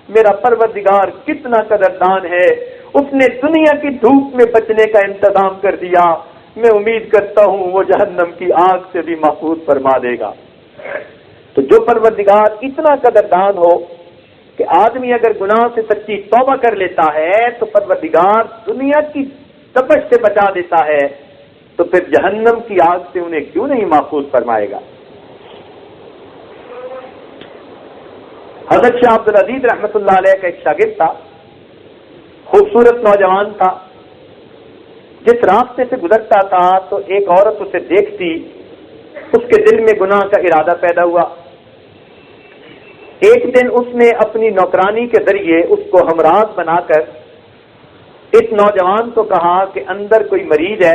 میرا پروردگار کتنا قدردان ہے، اس نے دنیا کی دھوپ میں بچنے کا انتظام کر دیا۔ میں امید کرتا ہوں وہ جہنم کی آگ سے بھی محفوظ فرما دے گا۔ تو جو پروردگار اتنا قدردان ہو کہ آدمی اگر گناہ سے سچی توبہ کر لیتا ہے تو پروردگار دنیا کی تپش سے بچا دیتا ہے، تو پھر جہنم کی آگ سے انہیں کیوں نہیں محفوظ فرمائے گا۔ حضرت شاہ عبدالعزیز رحمۃ اللہ علیہ کا ایک شاگرد تھا، خوبصورت نوجوان تھا. جس راستے سے گزرتا تھا تو ایک عورت اسے دیکھتی، اس کے دل میں گناہ کا ارادہ پیدا ہوا. ایک دن اس نے اپنی نوکرانی کے ذریعے اس کو ہمراز بنا کر اس نوجوان کو کہا کہ اندر کوئی مریض ہے،